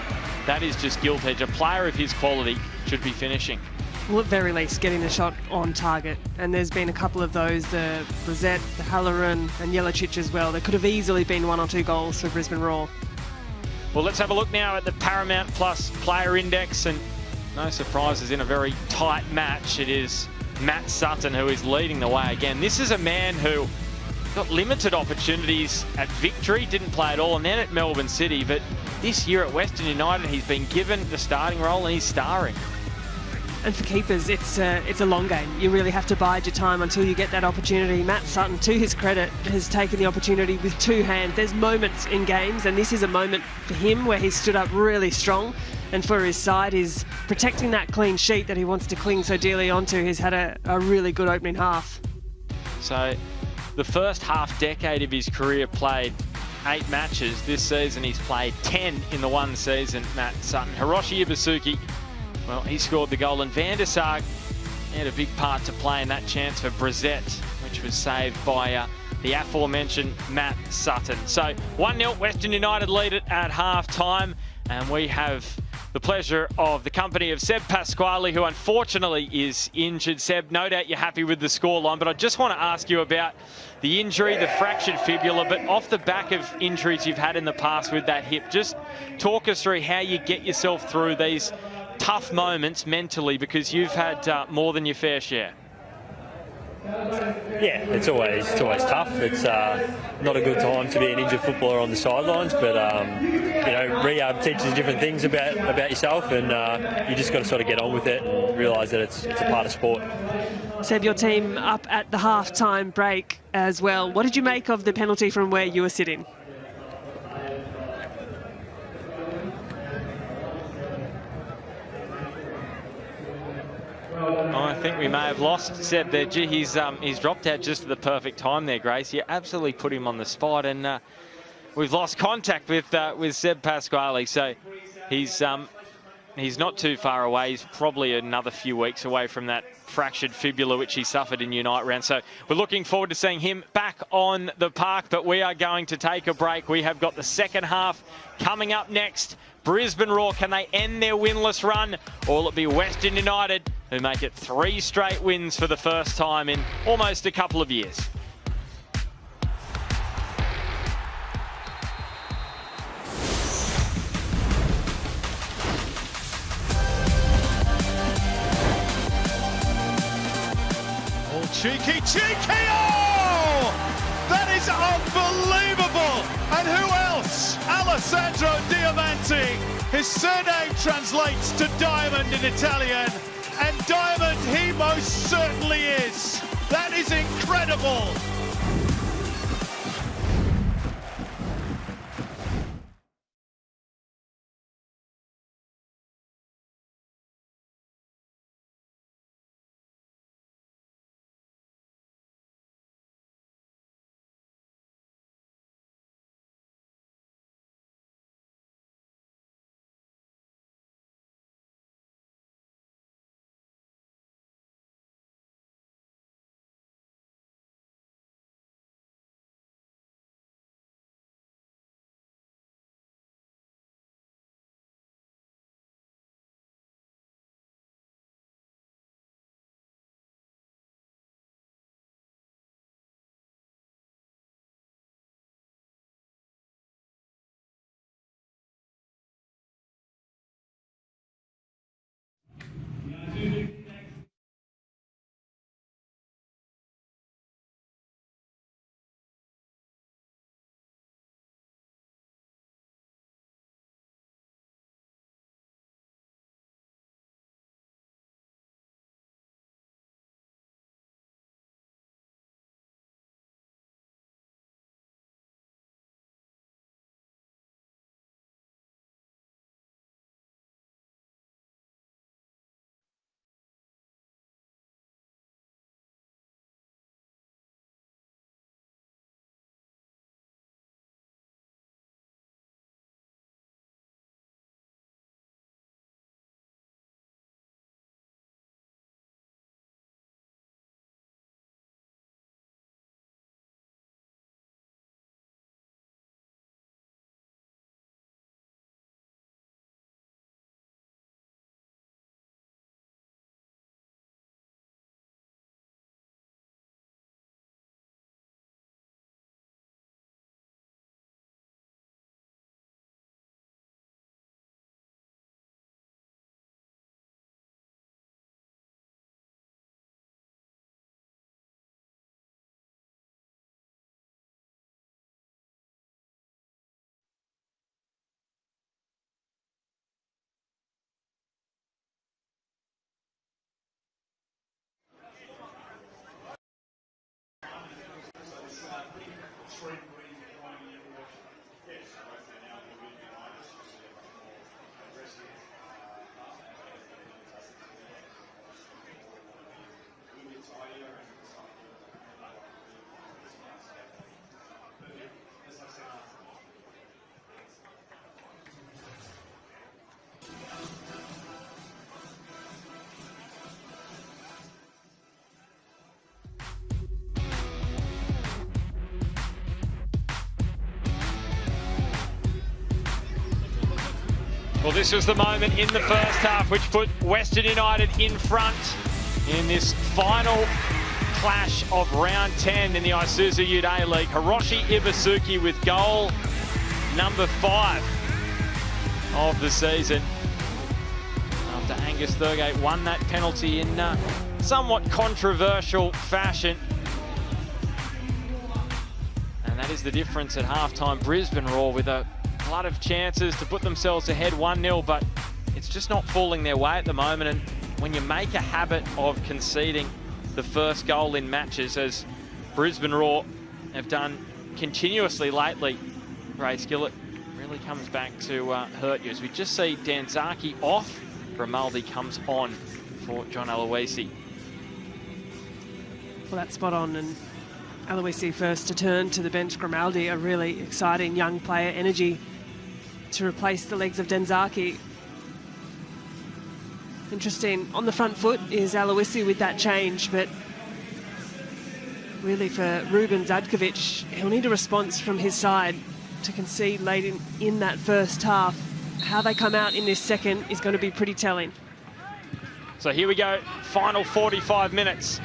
that is just gilt edge. A player of his quality should be finishing. Well, at very least, getting the shot on target. And there's been a couple of those, the Brissett, the Halloran, and Jelicic as well. There could have easily been 1 or 2 goals for Brisbane Roar. Well, let's have a look now at the Paramount Plus player index, and no surprises in a very tight match. It is Matt Sutton who is leading the way again. This is a man who got limited opportunities at Victory, didn't play at all, and then at Melbourne City. But this year at Western United, he's been given the starting role and he's starring. And for keepers, it's a long game. You really have to bide your time until you get that opportunity. Matt Sutton, to his credit, has taken the opportunity with 2 hands. There's moments in games, and this is a moment for him where he's stood up really strong. And for his side, he's protecting that clean sheet that he wants to cling so dearly onto. He's had a really good opening half. So the first half decade of his career played 8 matches. This season he's played 10 in the one season, Matt Sutton. Hiroshi Ibasuki, well, he scored the goal, and Van der Sar had a big part to play in that chance for Brissett, which was saved by the aforementioned Matt Sutton. So 1-0, Western United lead it at half-time, and we have the pleasure of the company of Seb Pasquale, who unfortunately is injured. Seb, no doubt you're happy with the scoreline, but I just want to ask you about the injury, the fractured fibula, but off the back of injuries you've had in the past with that hip, just talk us through how you get yourself through these tough moments mentally, because you've had more than your fair share. Yeah, it's always tough. It's not a good time to be an injured footballer on the sidelines, but you know, rehab teaches different things about yourself, and you just got to sort of get on with it and realise that it's a part of sport. Seb, your team up at the half-time break as well. What did you make of the penalty from where you were sitting? Oh, I think we may have lost Seb there. Gee, he's dropped out just at the perfect time there, Grace. You absolutely put him on the spot, and we've lost contact with Seb Pasquale. So he's not too far away. He's probably another few weeks away from that fractured fibula which he suffered in Unite round. So we're looking forward to seeing him back on the park, but we are going to take a break. We have got the second half coming up next. Brisbane Roar, can they end their winless run, or will it be Western United who make it 3 straight wins for the first time in almost a couple of years? Oh, cheeky! Oh! That is unbelievable! And who else? Alessandro Diamanti. His surname translates to diamond in Italian, and diamond he most certainly is. That is incredible. Well, this was the moment in the first half which put Western United in front in this final clash of round 10 in the Isuzu UTE League. Hiroshi Ibasuki with goal number 5 of the season. After Angus Thurgate won that penalty in somewhat controversial fashion. And that is the difference at halftime. Brisbane Roar with a lot of chances to put themselves ahead 1-0, but it's just not falling their way at the moment. And when you make a habit of conceding the first goal in matches, as Brisbane Roar have done continuously lately, Ray Skillett, really comes back to hurt you. As we just see Danzaki off, Grimaldi comes on for John Aloisi. Well, that's spot on, and Aloisi first to turn to the bench. Grimaldi, a really exciting young player, energy to replace the legs of Danzaki. Interesting, on the front foot is Aloisi with that change, but really for Ruben Zadkovic, he'll need a response from his side to concede late in that first half. How they come out in this second is going to be pretty telling. So here we go, final 45 minutes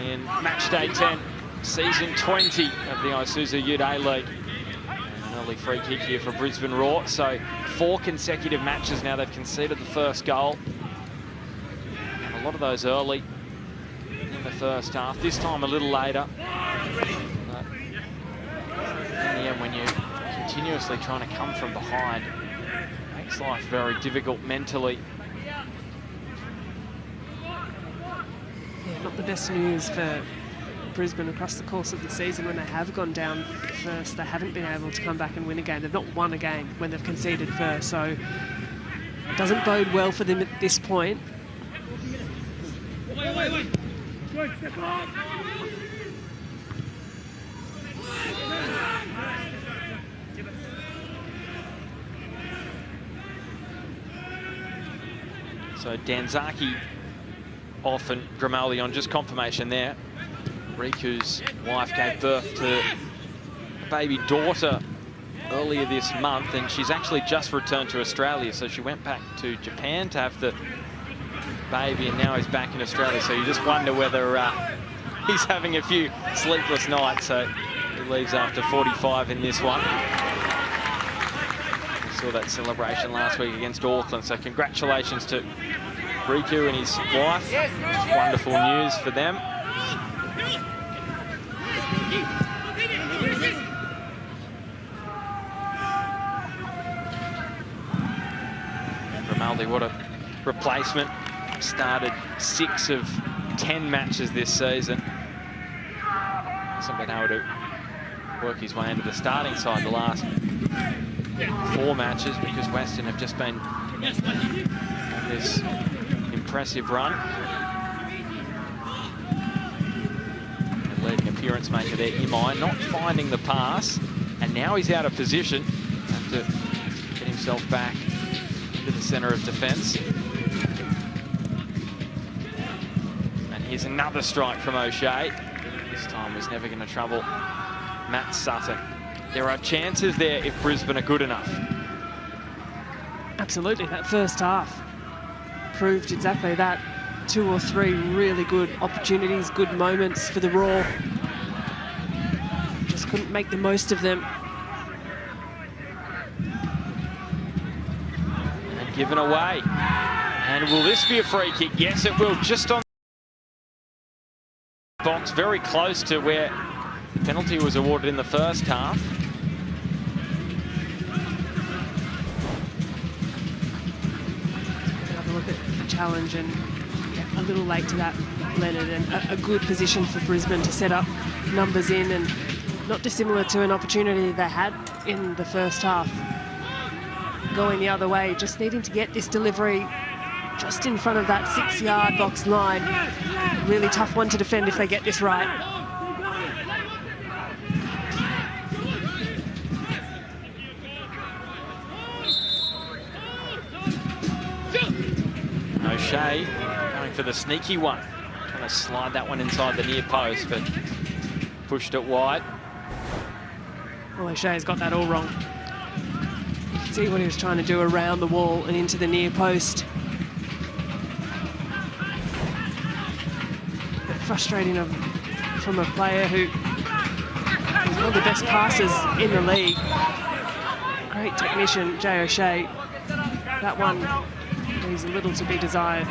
in match day 10, season 20 of the Isuzu UTE League. An early free kick here for Brisbane Roar. So 4 consecutive matches now they've conceded the first goal. And a lot of those early in the first half, this time a little later. But in the end, when you're continuously trying to come from behind, it makes life very difficult mentally. Yeah, not the best news for Brisbane across the course of the season. When they have gone down first, they haven't been able to come back and win a game. They've not won a game when they've conceded first, so it doesn't bode well for them at this point. So Danzaki off and Grimaldi on, just confirmation there. Riku's wife gave birth to a baby daughter earlier this month, and she's actually just returned to Australia. So she went back to Japan to have the baby, and now he's back in Australia. So you just wonder whether he's having a few sleepless nights. So he leaves after 45 in this one. We saw that celebration last week against Auckland. So congratulations to Riku and his wife. It's wonderful news for them. Grimaldi, what a replacement. Started 6 of 10 matches this season. Hasn't been able to work his way into the starting side the last 4 matches because Western have just been on this impressive run. And leading appearance maker there, Imai, not finding the pass, and now he's out of position. Have to get himself back into the centre of defence. And here's another strike from O'Shea. This time was never going to trouble Matt Sutton. There are chances there if Brisbane are good enough. Absolutely, that first half proved exactly that. 2 or 3 really good opportunities, good moments for the Roar. Just couldn't make the most of them. And given away. And will this be a free kick? Yes, it will. Just on the box, very close to where the penalty was awarded in the first half. Look at the challenge, and yeah, a little late to that, Leonard, and a good position for Brisbane to set up numbers in, and not dissimilar to an opportunity they had in the first half. Going the other way, just needing to get this delivery just in front of that 6-yard box line. Really tough one to defend if they get this right. O'Shea going for the sneaky one. Trying to slide that one inside the near post, but pushed it wide. Well, O'Shea's got that all wrong. You can see what he was trying to do around the wall and into the near post. But frustrating from a player who is one of the best passers in the league. Great technician, Jay O'Shea. That one leaves a little to be desired.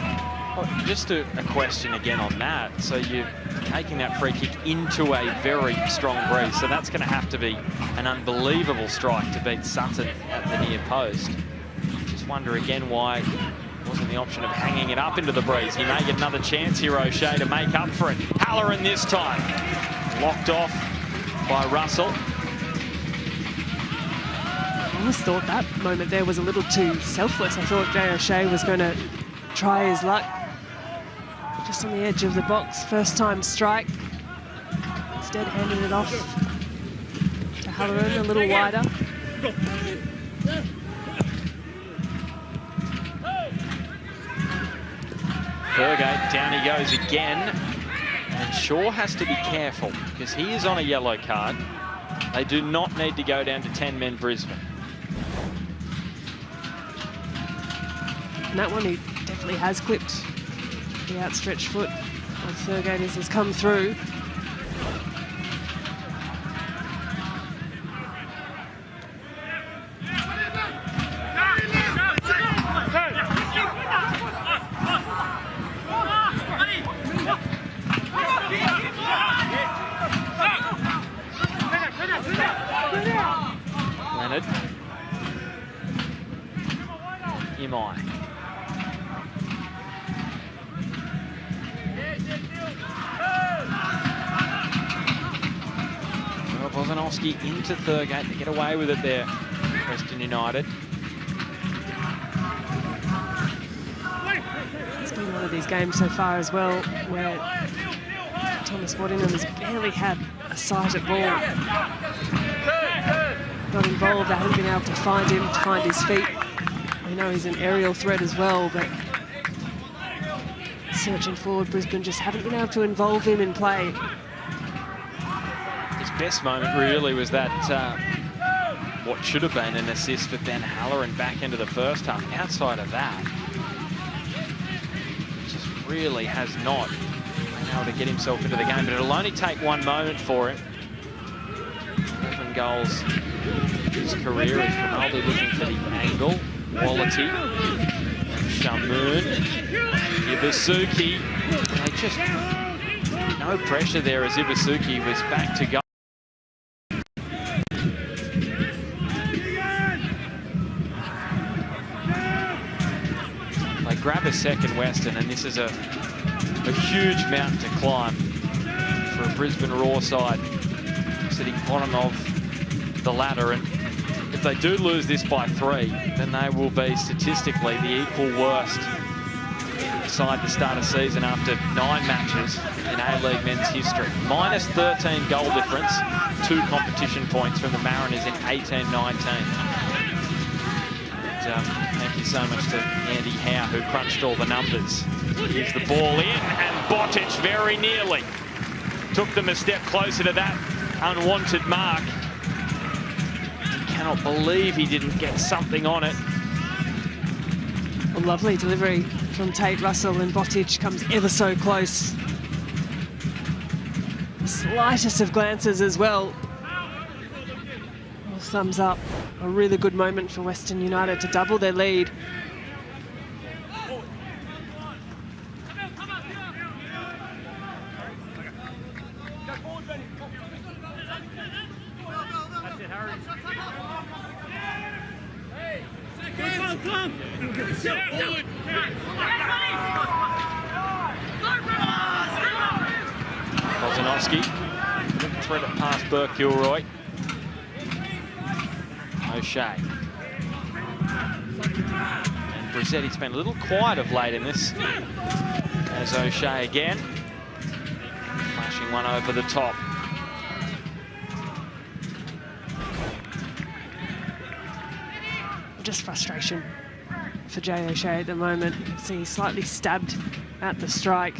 Well, just a question again on that. So you're taking that free kick into a very strong breeze. So that's going to have to be an unbelievable strike to beat Sutton at the near post. Just wonder again why it wasn't the option of hanging it up into the breeze. He may get another chance here, O'Shea, to make up for it. Halloran this time. Locked off by Russell. I almost thought that moment there was a little too selfless. I thought Jay O'Shea was going to try his luck. Just on the edge of the box, first time strike. Instead handed it off to Halloran a little wider. Fergate, down he goes again. And Shaw has to be careful because he is on a yellow card. They do not need to go down to 10 men Brisbane. And that one he definitely has clipped the outstretched foot of Fergate as has come through. Leonard. Imai. Bozanowski into Thurgate to get away with it there, Western United. It's been one of these games so far as well where Thomas Waddingham has barely had a sight at ball. Not involved, they haven't been able to find him, to find his feet. We know he's an aerial threat as well, but searching forward, Brisbane just haven't been able to involve him in play. Best moment really was that what should have been an assist for Ben Halloran back into the first half. Outside of that, just really has not been able to get himself into the game, but it'll only take one moment for him. 11 goals in his career as Grimaldi looking for the angle. Quality, Shamoon, Ibasuki. They just no pressure there as Ibasuki was back to go. Grab a second Western, and this is a huge mountain to climb for a Brisbane Raw side sitting bottom of the ladder. And if they do lose this by 3, then they will be statistically the equal worst side to start a season after 9 matches in A-League men's history. Minus 13 goal difference, 2 competition points from the Mariners in 18-19. Thank you so much to Andy Howe, who crunched all the numbers. Gives the ball in, and Botic very nearly took them a step closer to that unwanted mark. He cannot believe he didn't get something on it. A lovely delivery from Tate Russell, and Botic comes ever so close. The slightest of glances as well. All thumbs up. A really good moment for Western United to double their lead. Bozanowski couldn't thread it past Burke-Gilroy. O'Shea. And Brizzetti's been a little quiet of late in this. As O'Shea again. Flashing one over the top. Just frustration for Jay O'Shea at the moment. You can see he's slightly stabbed at the strike.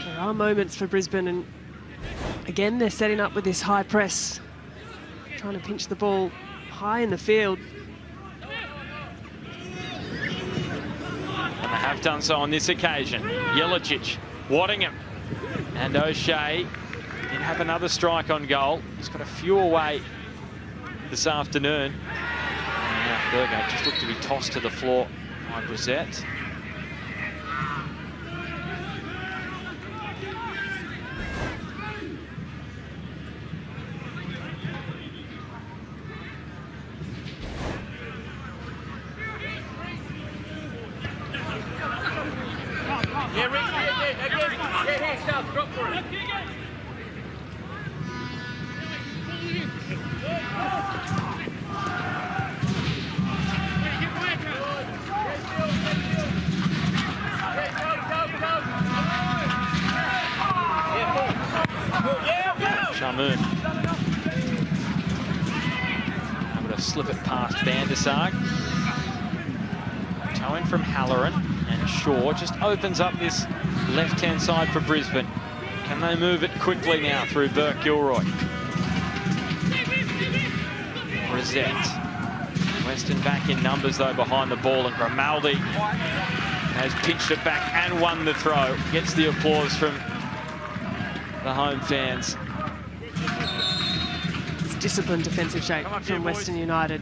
There are moments for Brisbane, and again they're setting up with this high press trying to pinch the ball high in the field. And they have done so on this occasion. Jelicic, Waddingham, and O'Shea did have another strike on goal. He's got a few away this afternoon. And now Thurgate just looked to be tossed to the floor by Brissett. Shamoon able to slip it past Van der Sar. Toe in from Halloran, and Shaw just opens up this left-hand side for Brisbane. Can they move it quickly now through Burke-Gilroy? Brissett. Western back in numbers though behind the ball, and Grimaldi has pitched it back and won the throw. Gets the applause from the home fans. It's disciplined defensive shape from Western United.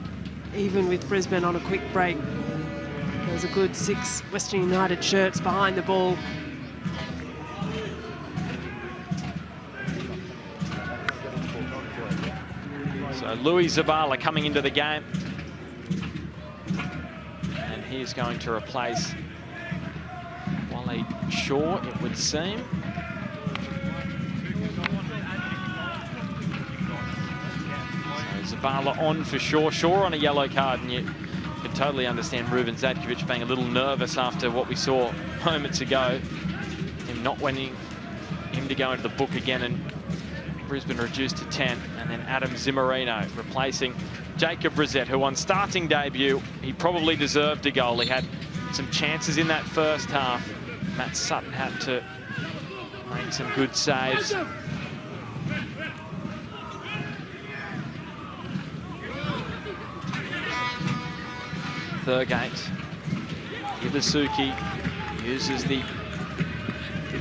Even with Brisbane on a quick break, there's a good 6 Western United shirts behind the ball. So Louis Zabala coming into the game. And he's going to replace Wally Shaw, it would seem. So Zabala on for Shaw. Shaw on a yellow card, and you can totally understand Ruben Zadkovic being a little nervous after what we saw moments ago. Him not wanting him to go into the book again, and Brisbane reduced to 10. And then Adam Zimmerino replacing Jacob Brissett, who on starting debut, he probably deserved a goal. He had some chances in that first half. Matt Sutton had to make some good saves. Thurgate. Ibasuki uses the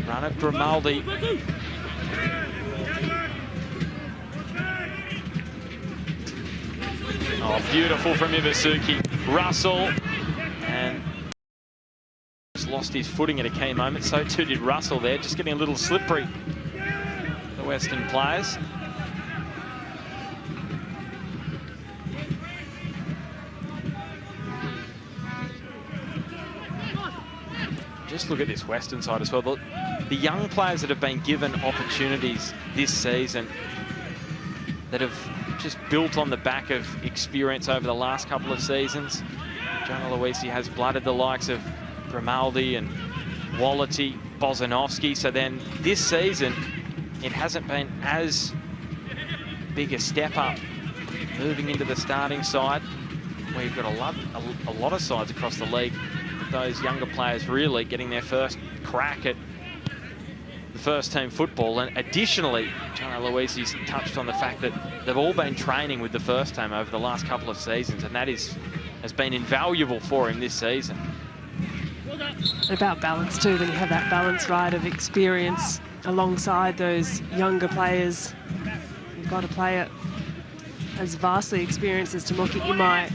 run of Grimaldi. Oh, beautiful from Ibasuki. Russell, and just lost his footing at a key moment. So too did Russell there, just getting a little slippery, the Western players. Just look at this Western side as well. The young players that have been given opportunities this season that have just built on the back of experience over the last couple of seasons. John Aloisi has blooded the likes of Grimaldi and Wallity, Bozanovsky. So then this season, it hasn't been as big a step up moving into the starting side. We've got a lot of sides across the league with those younger players really getting their first crack at the first team football. And additionally, John Aloisi's touched on the fact that they've all been training with the first team over the last couple of seasons, and that has been invaluable for him this season. And about balance too, when you have that balance, right, of experience alongside those younger players. You've got a player as vastly experienced as Tomoki Imai,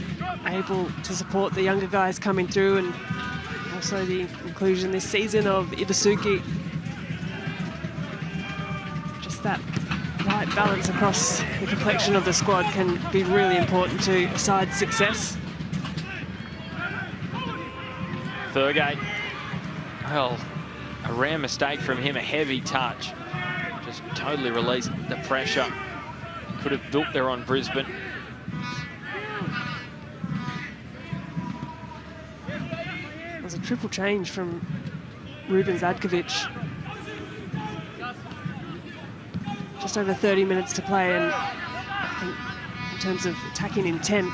able to support the younger guys coming through, and also the inclusion this season of Ibasuki. Just that right balance across the complexion of the squad can be really important to a side's success. Thurgate, well, a rare mistake from him, a heavy touch. Just totally released the pressure. Could have built there on Brisbane. There's a triple change from Ruben Zadkovic. Just over 30 minutes to play, and I think in terms of attacking intent,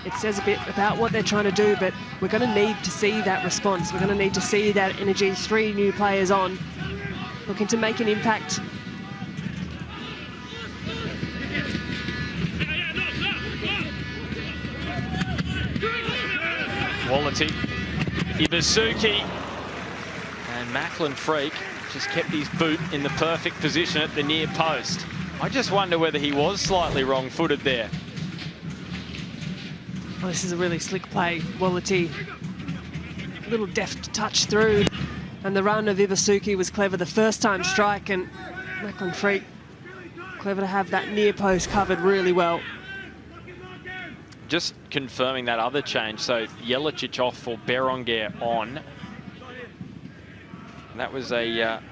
it says a bit about what they're trying to do, but we're going to need to see that response. We're going to need to see that energy. 3 new players on, looking to make an impact. Wallerty. Ibasuki. And Macklin Freak just kept his boot in the perfect position at the near post. I just wonder whether he was slightly wrong-footed there. Oh, this is a really slick play. Wallerty, a little deft touch through, and the run of Ibasuki was clever. The first time strike, and Macklin Freak clever to have that near post covered really well. Just confirming that other change. So Jelicic off for Berenguer on. And that was an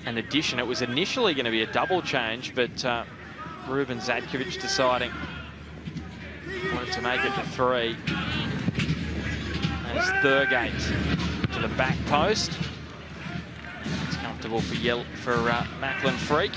addition. It was initially going to be a double change, but Ruben Zadkovic deciding wanted to make it to 3. As Thurgate to the back post. It's comfortable for Macklin Freak.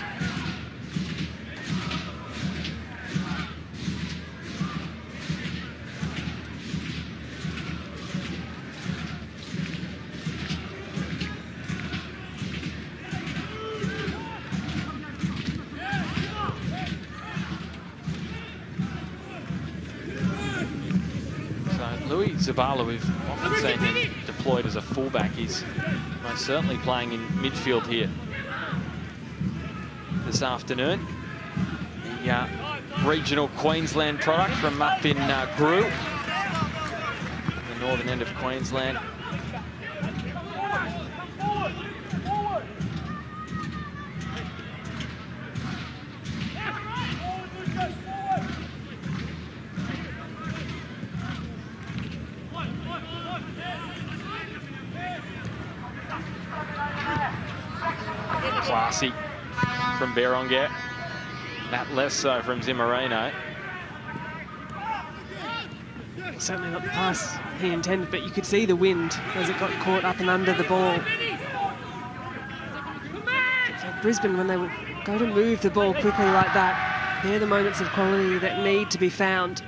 Louis Zabala, we've often seen him deployed as a fullback. He's most certainly playing in midfield here this afternoon. The regional Queensland product from up in Grew, the northern end of Queensland. Classy from Berenguer, that less so from Zimmerino. Certainly not the pass he intended, but you could see the wind as it got caught up and under the ball. So Brisbane, when they go to move the ball quickly like that, they're the moments of quality that need to be found.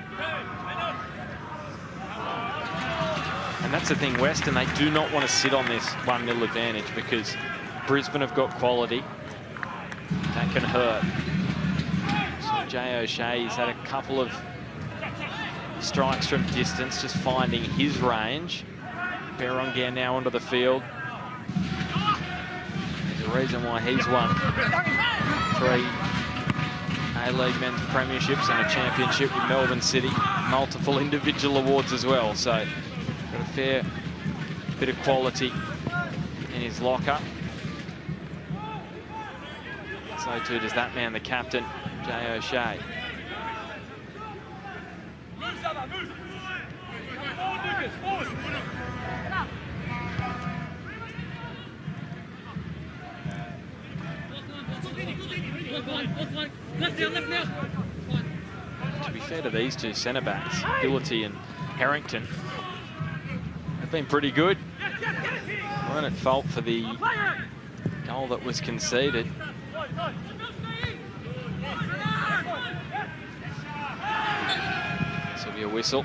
And that's the thing, Western, they do not want to sit on this 1-0 advantage because Brisbane have got quality. That can hurt. So Jay O'Shea's had a couple of strikes from distance, just finding his range. Berenguer now onto the field. There's a reason why he's won 3 A-League men's premierships and a championship with Melbourne City. Multiple individual awards as well. So got a fair bit of quality in his locker. So too does that man, the captain, Jay O'Shea. To be fair to these two centre-backs, Billity and Harrington, have been pretty good. Weren't at fault for the goal that was conceded. This will be a whistle.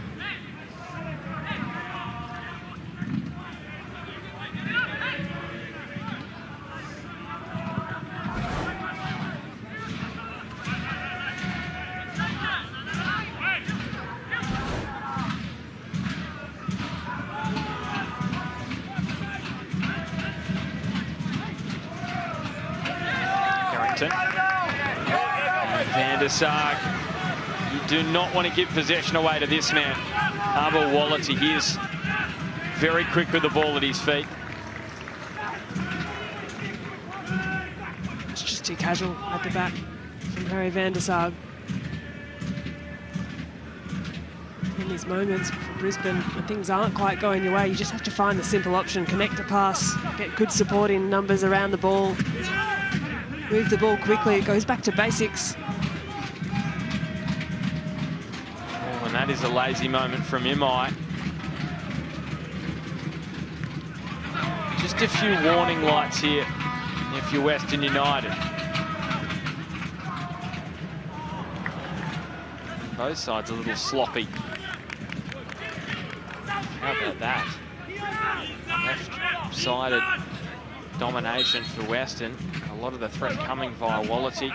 Van der Sarg, you do not want to give possession away to this man. Arbor Wallerty, he is very quick with the ball at his feet. It's just too casual at the back from Harry Van der Sarg. In these moments for Brisbane, when things aren't quite going your way, you just have to find the simple option, connect a pass, get good supporting numbers around the ball, move the ball quickly. It goes back to basics. Oh, and that is a lazy moment from Imai. Just a few warning lights here if you're Western United. Both sides a little sloppy. How about that? Left-sided domination for Western. A lot of the threat coming via Wallerty.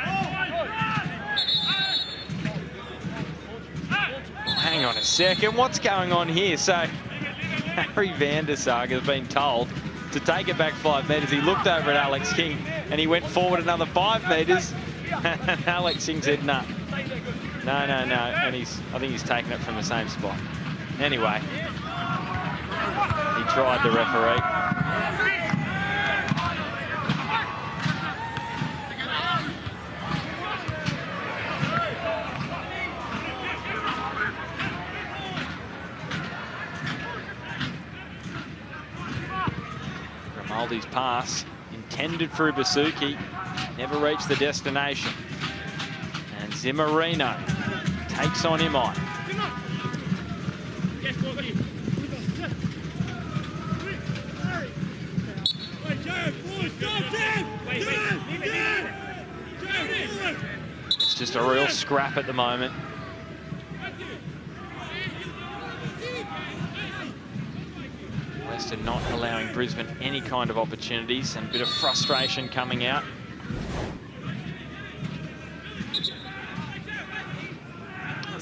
Hang on a second, what's going on here? So Harry van der Sarg has been told to take it back 5 metres. He looked over at Alex King and he went forward another 5 metres. And Alex King said, no. No. And I think he's taken it from the same spot. Anyway, he tried the referee. Grimaldi's pass, intended for Basuki, never reached the destination. And Zimmerino takes on him on. It's just a real scrap at the moment. Western not allowing Brisbane any kind of opportunities, and a bit of frustration coming out.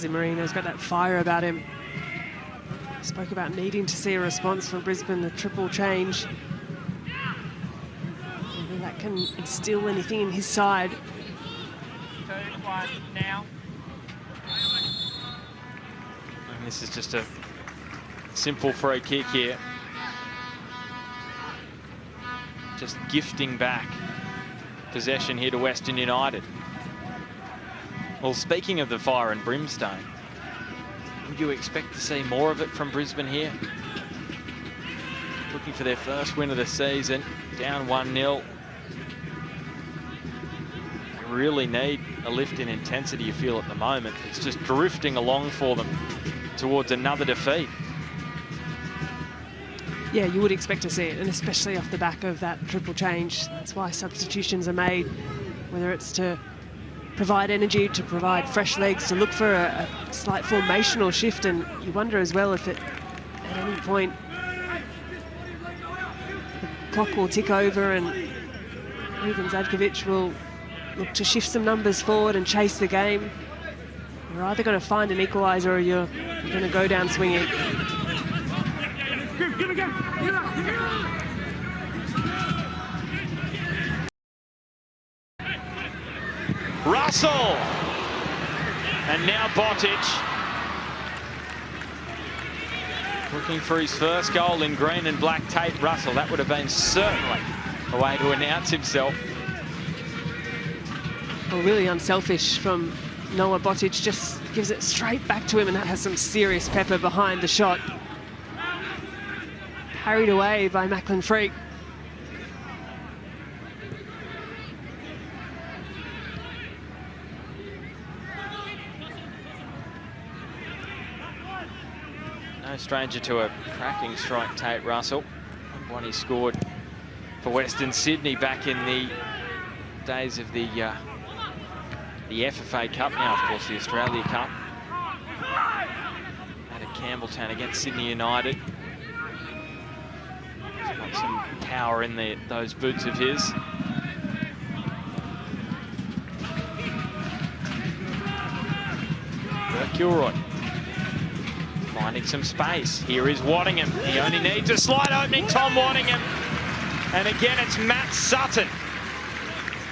Marino's got that fire about him. Spoke about needing to see a response from Brisbane, the triple change. Whether that can instill anything in his side. 2-1 now. And this is just a simple free kick here. Just gifting back possession here to Western United. Well, speaking of the fire and brimstone, would you expect to see more of it from Brisbane here? Looking for their first win of the season, down 1-0. They really need a lift in intensity, you feel, at the moment. It's just drifting along for them towards another defeat. Yeah, you would expect to see it, and especially off the back of that triple change. That's why substitutions are made, whether it's to provide energy, to provide fresh legs, to look for a slight formational shift. And you wonder as well if at any point the clock will tick over and even Zadkovic will look to shift some numbers forward and chase the game. You're either going to find an equaliser or you're going to go down swinging. Russell! And now Botic. Looking for his first goal in green and black tape. Russell, that would have been certainly a way to announce himself. Well, really unselfish from Noah Botic, just gives it straight back to him, and that has some serious pepper behind the shot. Carried away by Macklin Freak. No stranger to a cracking strike, Tate Russell. One he scored for Western Sydney back in the days of the FFA Cup, now of course the Australia Cup. At Campbelltown against Sydney United. He's got some power in those boots of his. Kilroy finding some space. Here is Waddingham. He only needs a slight opening, Tom Waddingham. And again, it's Matt Sutton.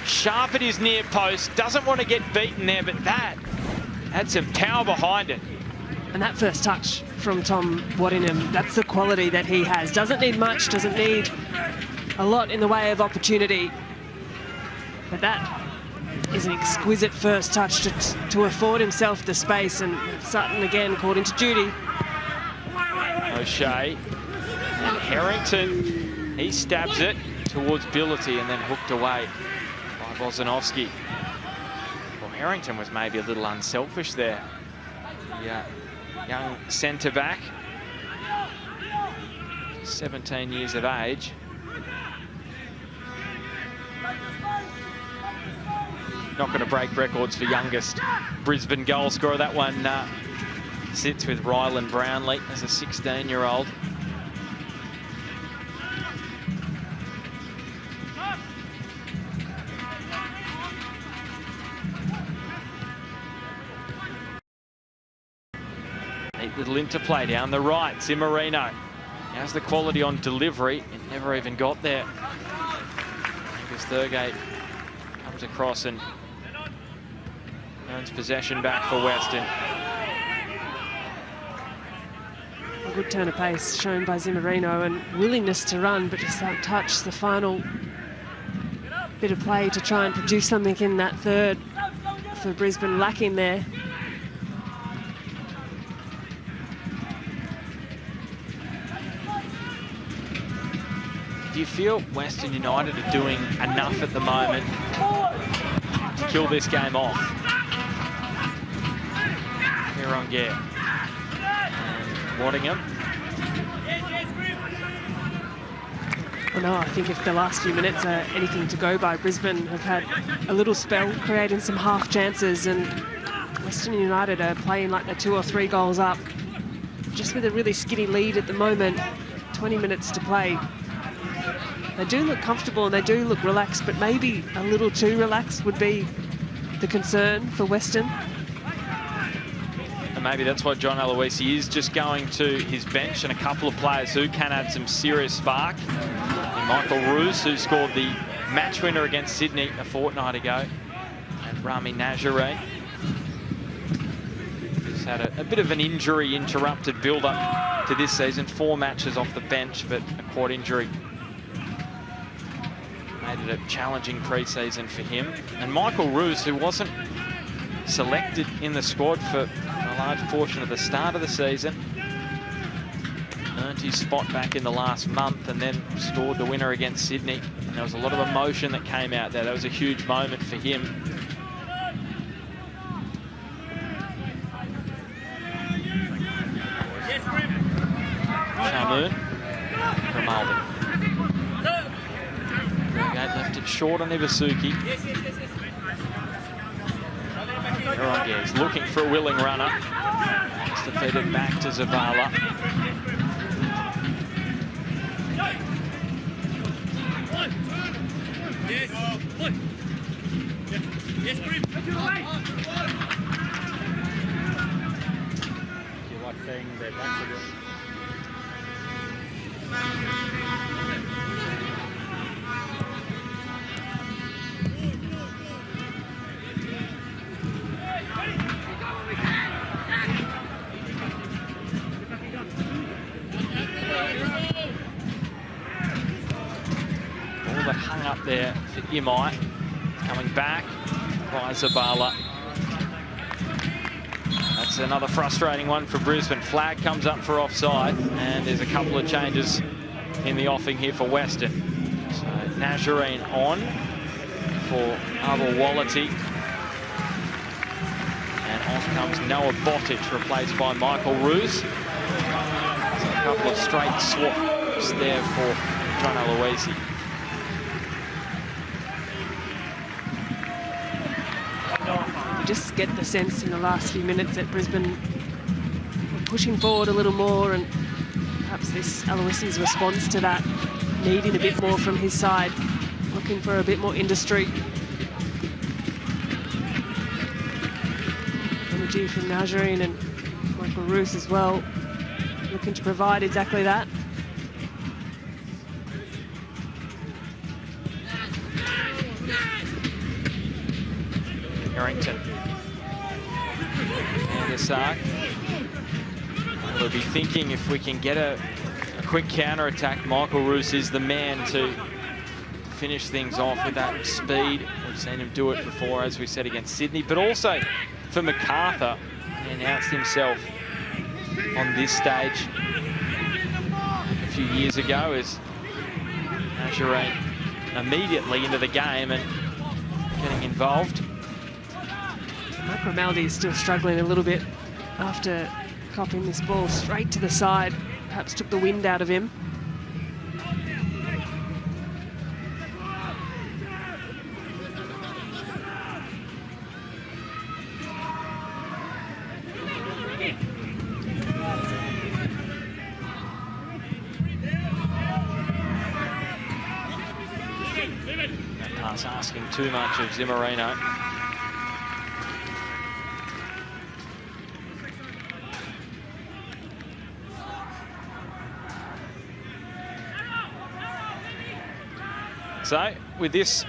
Sharp at his near post. Doesn't want to get beaten there, but that had some power behind it. And that first touch from Tom Waddingham, that's the quality that he has. Doesn't need much, doesn't need a lot in the way of opportunity. But that is an exquisite first touch to afford himself the space, and Sutton again caught into duty. O'Shea and Harrington, he stabs it towards Billity and then hooked away by Bozanovsky. Well, Harrington was maybe a little unselfish there. Yeah, young centre-back, 17 years of age. Not going to break records for youngest Brisbane goal scorer. That one sits with Ryland Brownlee as a 16-year-old. Neat little interplay down the right. Zimmerino has the quality on delivery. It never even got there. Angus Thurgate comes across and earns possession back for Western. A good turn of pace shown by Zimmerino and willingness to run, but just that touch, the final bit of play to try and produce something in that third for Brisbane lacking there. Do you feel Western United are doing enough at the moment to kill this game off? Here on Gare. Waddingham. Well, no, I think if the last few minutes are anything to go by, Brisbane have had a little spell creating some half chances, and Western United are playing like they're 2 or 3 goals up, just with a really skinny lead at the moment. 20 minutes to play. They do look comfortable and they do look relaxed, but maybe a little too relaxed would be the concern for Western. And maybe that's why John Aloisi is just going to his bench, and a couple of players who can add some serious spark. And Michael Roos, who scored the match winner against Sydney a fortnight ago, and Rami Nazarene, who's had a bit of an injury-interrupted build-up to this season. 4 matches off the bench, but a quad injury made it a challenging pre-season for him. And Michael Roos, who wasn't selected in the squad for a large portion of the start of the season, earned his spot back in the last month and then scored the winner against Sydney. And there was a lot of emotion that came out there. That was a huge moment for him. Shamoon from Malden. Left it short on Ibasuki. He's looking for a willing runner. It's defeated back to Zavala. Do you like seeing their backs again? Ball that hung up there for Imai. Coming back by Zabala. That's another frustrating one for Brisbane. Flag comes up for offside, and there's a couple of changes in the offing here for Western. So Nazarene on for Abel Wallity. And off comes Noah Botic, replaced by Michael Roos. So a couple of straight swaps there for John Aloisi. You just get the sense in the last few minutes that Brisbane were pushing forward a little more, and perhaps this Aloisi's response to that, needing a bit more from his side, looking for a bit more industry. Energy from Nazarene and Michael Roos as well, looking to provide exactly that. Harrington. And Isaac. We'll be thinking if we can get a quick counter-attack, Michael Roos is the man to finish things off with that speed. We've seen him do it before, as we said, against Sydney, but also for MacArthur. He announced himself on this stage a few years ago as Nazarene immediately into the game and getting involved. Mike Grimaldi is still struggling a little bit after copping this ball straight to the side. Perhaps took the wind out of him. That pass asking too much of Zimmerino. So, with this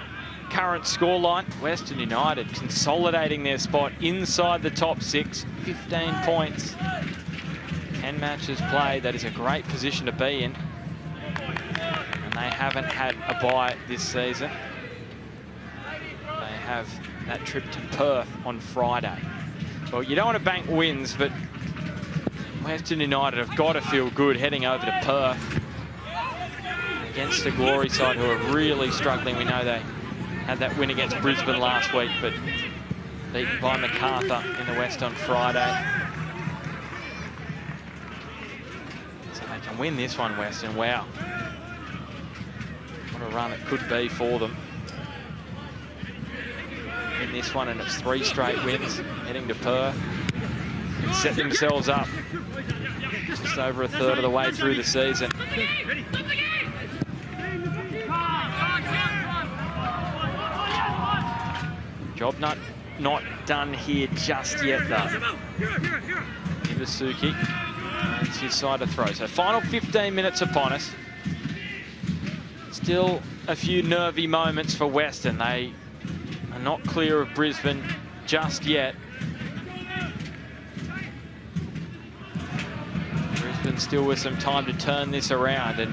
current scoreline, Western United consolidating their spot inside the top 6, 15 points, 10 matches played. That is a great position to be in. And they haven't had a bye this season. They have that trip to Perth on Friday. Well, you don't want to bank wins, but Western United have got to feel good heading over to Perth against the Glory side, who are really struggling. We know they had that win against Brisbane last week, but beaten by MacArthur in the West on Friday. So they can win this one, Western. Wow. What a run it could be for them. In this one, and it's 3 straight wins heading to Perth. And set themselves up just over a third of the way through the season. Job not done here just yet, though. Isuzu it's his side to throw. So final 15 minutes upon us. Still a few nervy moments for Western. They are not clear of Brisbane just yet. Brisbane still with some time to turn this around and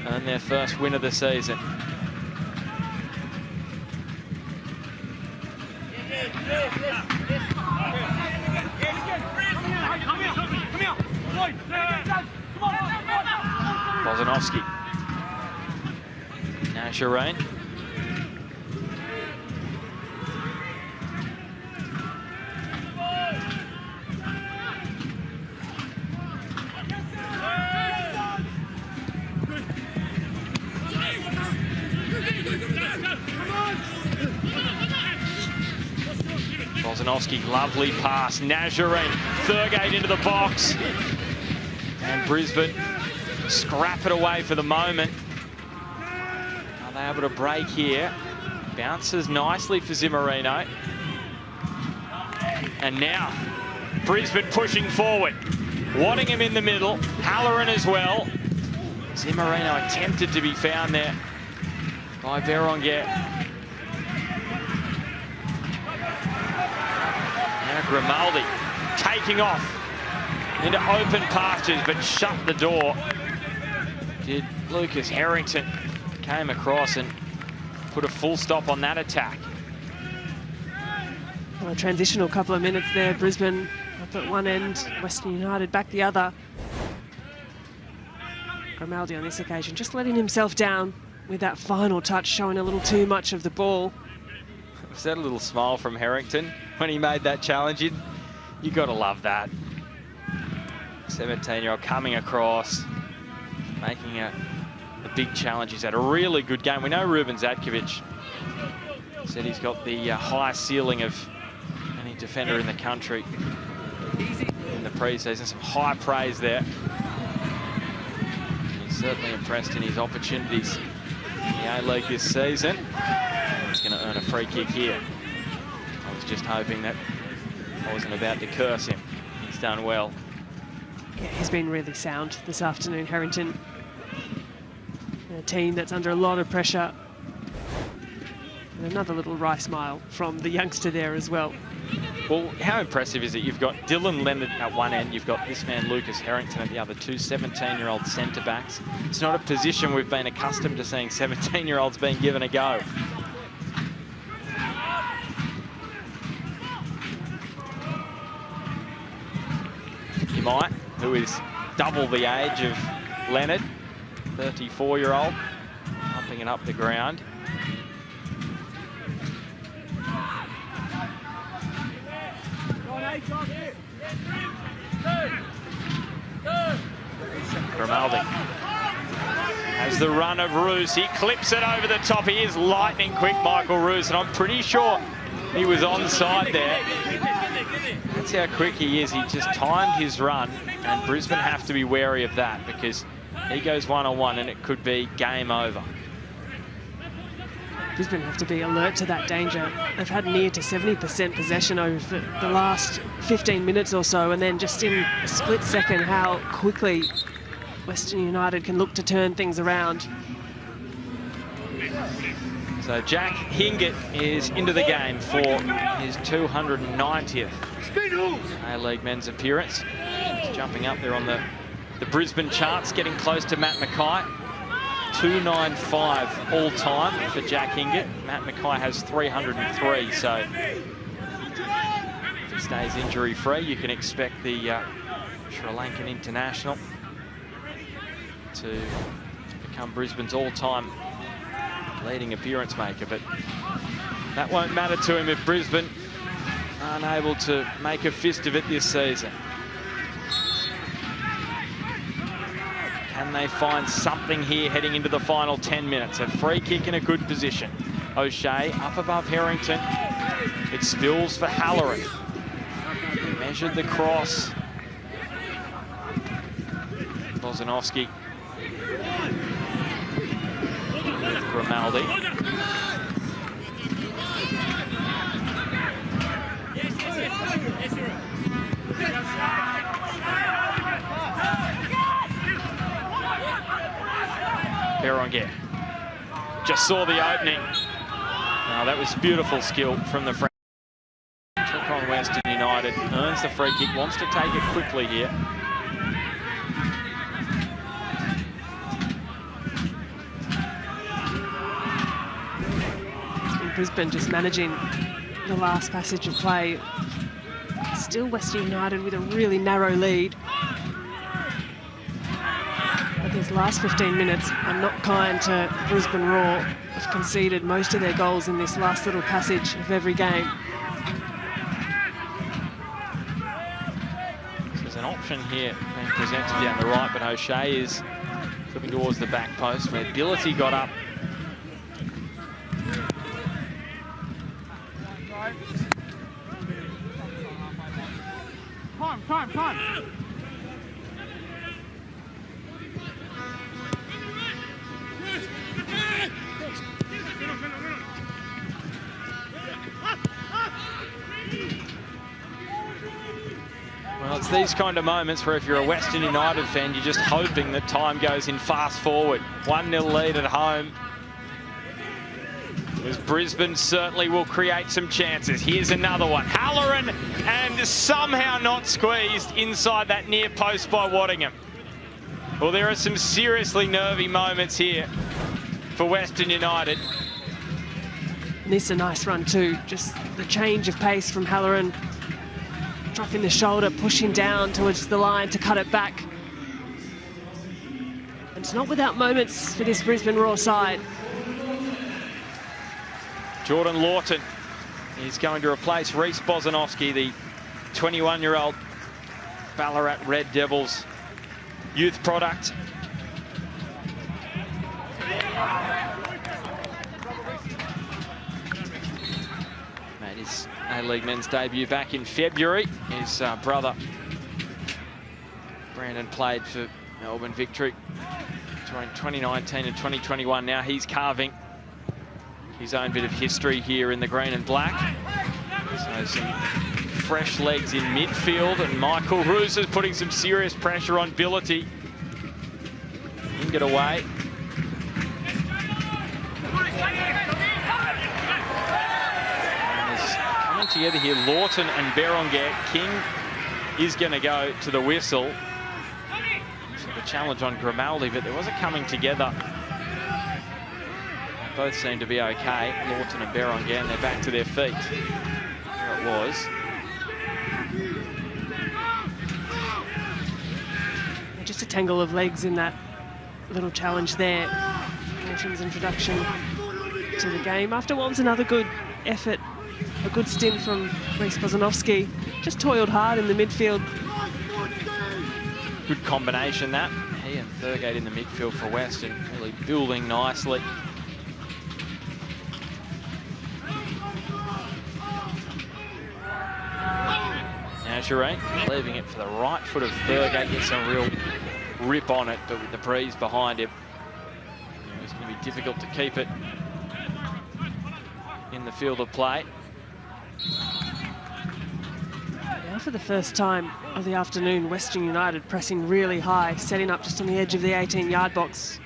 earn their first win of the season. Bozanovski. Now Shireen. Bozanovski, lovely pass. Nazarene, Thurgate into the box. And Brisbane scrap it away for the moment. Are they able to break here? Bounces nicely for Zimmerino. And now, Brisbane pushing forward. Waddingham in the middle, Halloran as well. Zimmerino attempted to be found there by Berenguer. Now Grimaldi taking off into open pastures, but shut the door. Did Lucas Harrington. Came across and put a full stop on that attack. Well, a transitional couple of minutes there. Brisbane up at one end, Western United back the other. Grimaldi on this occasion just letting himself down with that final touch, showing a little too much of the ball. Was that a little smile from Harrington when he made that challenge? You got to love that. 17-year-old coming across, making a big challenge. He's had a really good game. We know Ruben Zatkovic said he's got the highest ceiling of any defender in the country in the pre-season. Some high praise there. He's certainly impressed in his opportunities in the A-League this season. He's going to earn a free kick here. I was just hoping that I wasn't about to curse him. He's done well. Yeah, he's been really sound this afternoon, Harrington. A team that's under a lot of pressure. And another little wry smile from the youngster there as well. Well, how impressive is it? You've got Dylan Leonard at one end, you've got this man Lucas Harrington at the other, two 17-year-old centre-backs. It's not a position we've been accustomed to seeing 17-year-olds being given a go. You might, who is double the age of Leonard, 34-year-old, pumping it up the ground. Grimaldi has the run of Roos. He clips it over the top. He is lightning quick, Michael Roos, and I'm pretty sure he was onside there. That's how quick he is. He just timed his run, and Brisbane have to be wary of that because he goes one-on-one and it could be game over. Brisbane have to be alert to that danger. They've had near to 70% possession over the last 15 minutes or so, and then just in a split second how quickly Western United can look to turn things around. So Jack Hingett is into the game for his 290th A-League men's appearance. He's jumping up there on the Brisbane charts, getting close to Matt Mackay. 295 all-time for Jack Hingett. Matt Mackay has 303, so if he stays injury-free, you can expect the Sri Lankan international to become Brisbane's all-time leading appearance maker, but that won't matter to him if Brisbane aren't able to make a fist of it this season. Can they find something here heading into the final 10 minutes? A free kick in a good position. O'Shea up above Harrington. It spills for Halloran. Measured the cross. Bozanovsky with Grimaldi. Berenguer just saw the opening. Oh, that was beautiful skill from the French. Took on Western United, earns the free kick, wants to take it quickly here. Brisbane just managing the last passage of play. Still Western United with a really narrow lead. But these last 15 minutes are not kind to Brisbane Roar. Have conceded most of their goals in this last little passage of every game. So there's an option here being presented down the right, but O'Shea is flipping towards the back post where Billity got up. Time. Well, it's these kind of moments where if you're a Western United fan, you're just hoping that time goes in fast forward. 1-0 lead at home. As Brisbane certainly will create some chances. Here's another one. Halloran, and somehow not squeezed inside that near post by Waddingham. Well, there are some seriously nervy moments here for Western United. And this is a nice run too. Just the change of pace from Halloran. Dropping the shoulder, pushing down towards the line to cut it back. And it's not without moments for this Brisbane Roar side. Jordan Lawton is going to replace Reece Bozanovsky, the 21-year-old Ballarat Red Devils youth product. Made his A-League men's debut back in February. His brother Brandon played for Melbourne Victory between 2019 and 2021. Now he's carving his own bit of history here in the green and black. So some fresh legs in midfield, and Michael Roos is putting some serious pressure on Billity. Didn't get away. And it's coming together here, Lawton and Berenguer. King is going to go to the whistle. So the challenge on Grimaldi, but there was a coming together. Both seem to be okay, Lawton and Berenguer, and they're back to their feet. There it was. Just a tangle of legs in that little challenge there. Lawton's introduction to the game. After what was another good effort, a good stint from Reece Bozanovsky. Just toiled hard in the midfield. Good combination that. He and Thurgate in the midfield for Western, really building nicely. Nazarene leaving it for the right foot of Thurgate, gets a real rip on it, but with the breeze behind him, it's going to be difficult to keep it in the field of play. Now for the first time of the afternoon, Western United pressing really high, setting up just on the edge of the 18-yard box.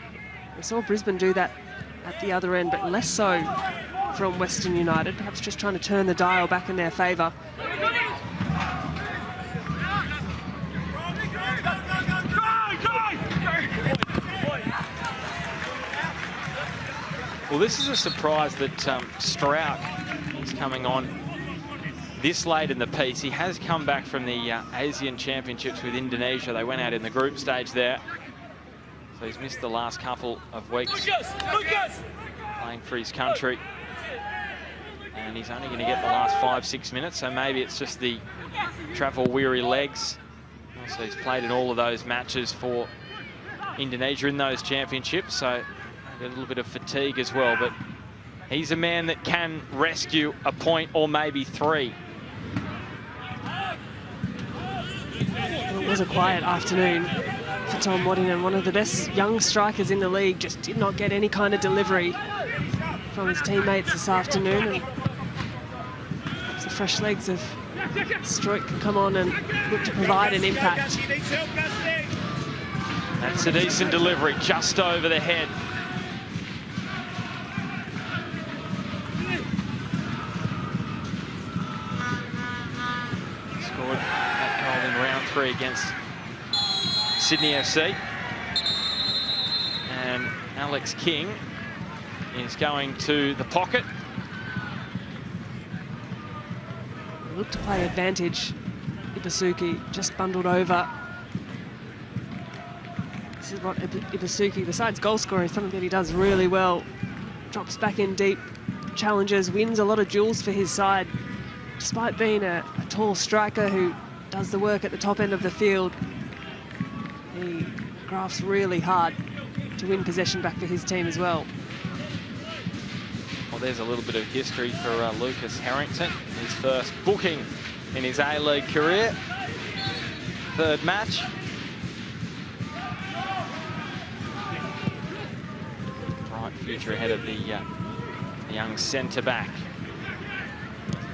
We saw Brisbane do that at the other end, but less so from Western United, perhaps just trying to turn the dial back in their favour. Well, this is a surprise that Strauch is coming on this late in the piece. He has come back from the Asian Championships with Indonesia. They went out in the group stage there. So he's missed the last couple of weeks playing for his country. And he's only going to get the last 5-6 minutes, so maybe it's just the travel-weary legs. Also, he's played in all of those matches for Indonesia in those championships, so a little bit of fatigue as well, but he's a man that can rescue a point or maybe 3. Well, it was a quiet afternoon for Tom Waddingham, one of the best young strikers in the league, just did not get any kind of delivery from his teammates this afternoon, and the fresh legs of Struijk can come on and look to provide an impact. That's a decent delivery, just over the head. Scored that goal in round 3 against Sydney FC. And Alex King is going to the pocket. Look to play advantage. Ibusuki just bundled over. This is what Ibusuki, besides goal scoring, something that he does really well. Drops back in deep, challenges, wins a lot of duels for his side. Despite being a tall striker who does the work at the top end of the field, he grafts really hard to win possession back for his team as well. Well, there's a little bit of history for Lucas Harrington. His first booking in his A-League career. 3rd match. Bright future ahead of the young centre-back.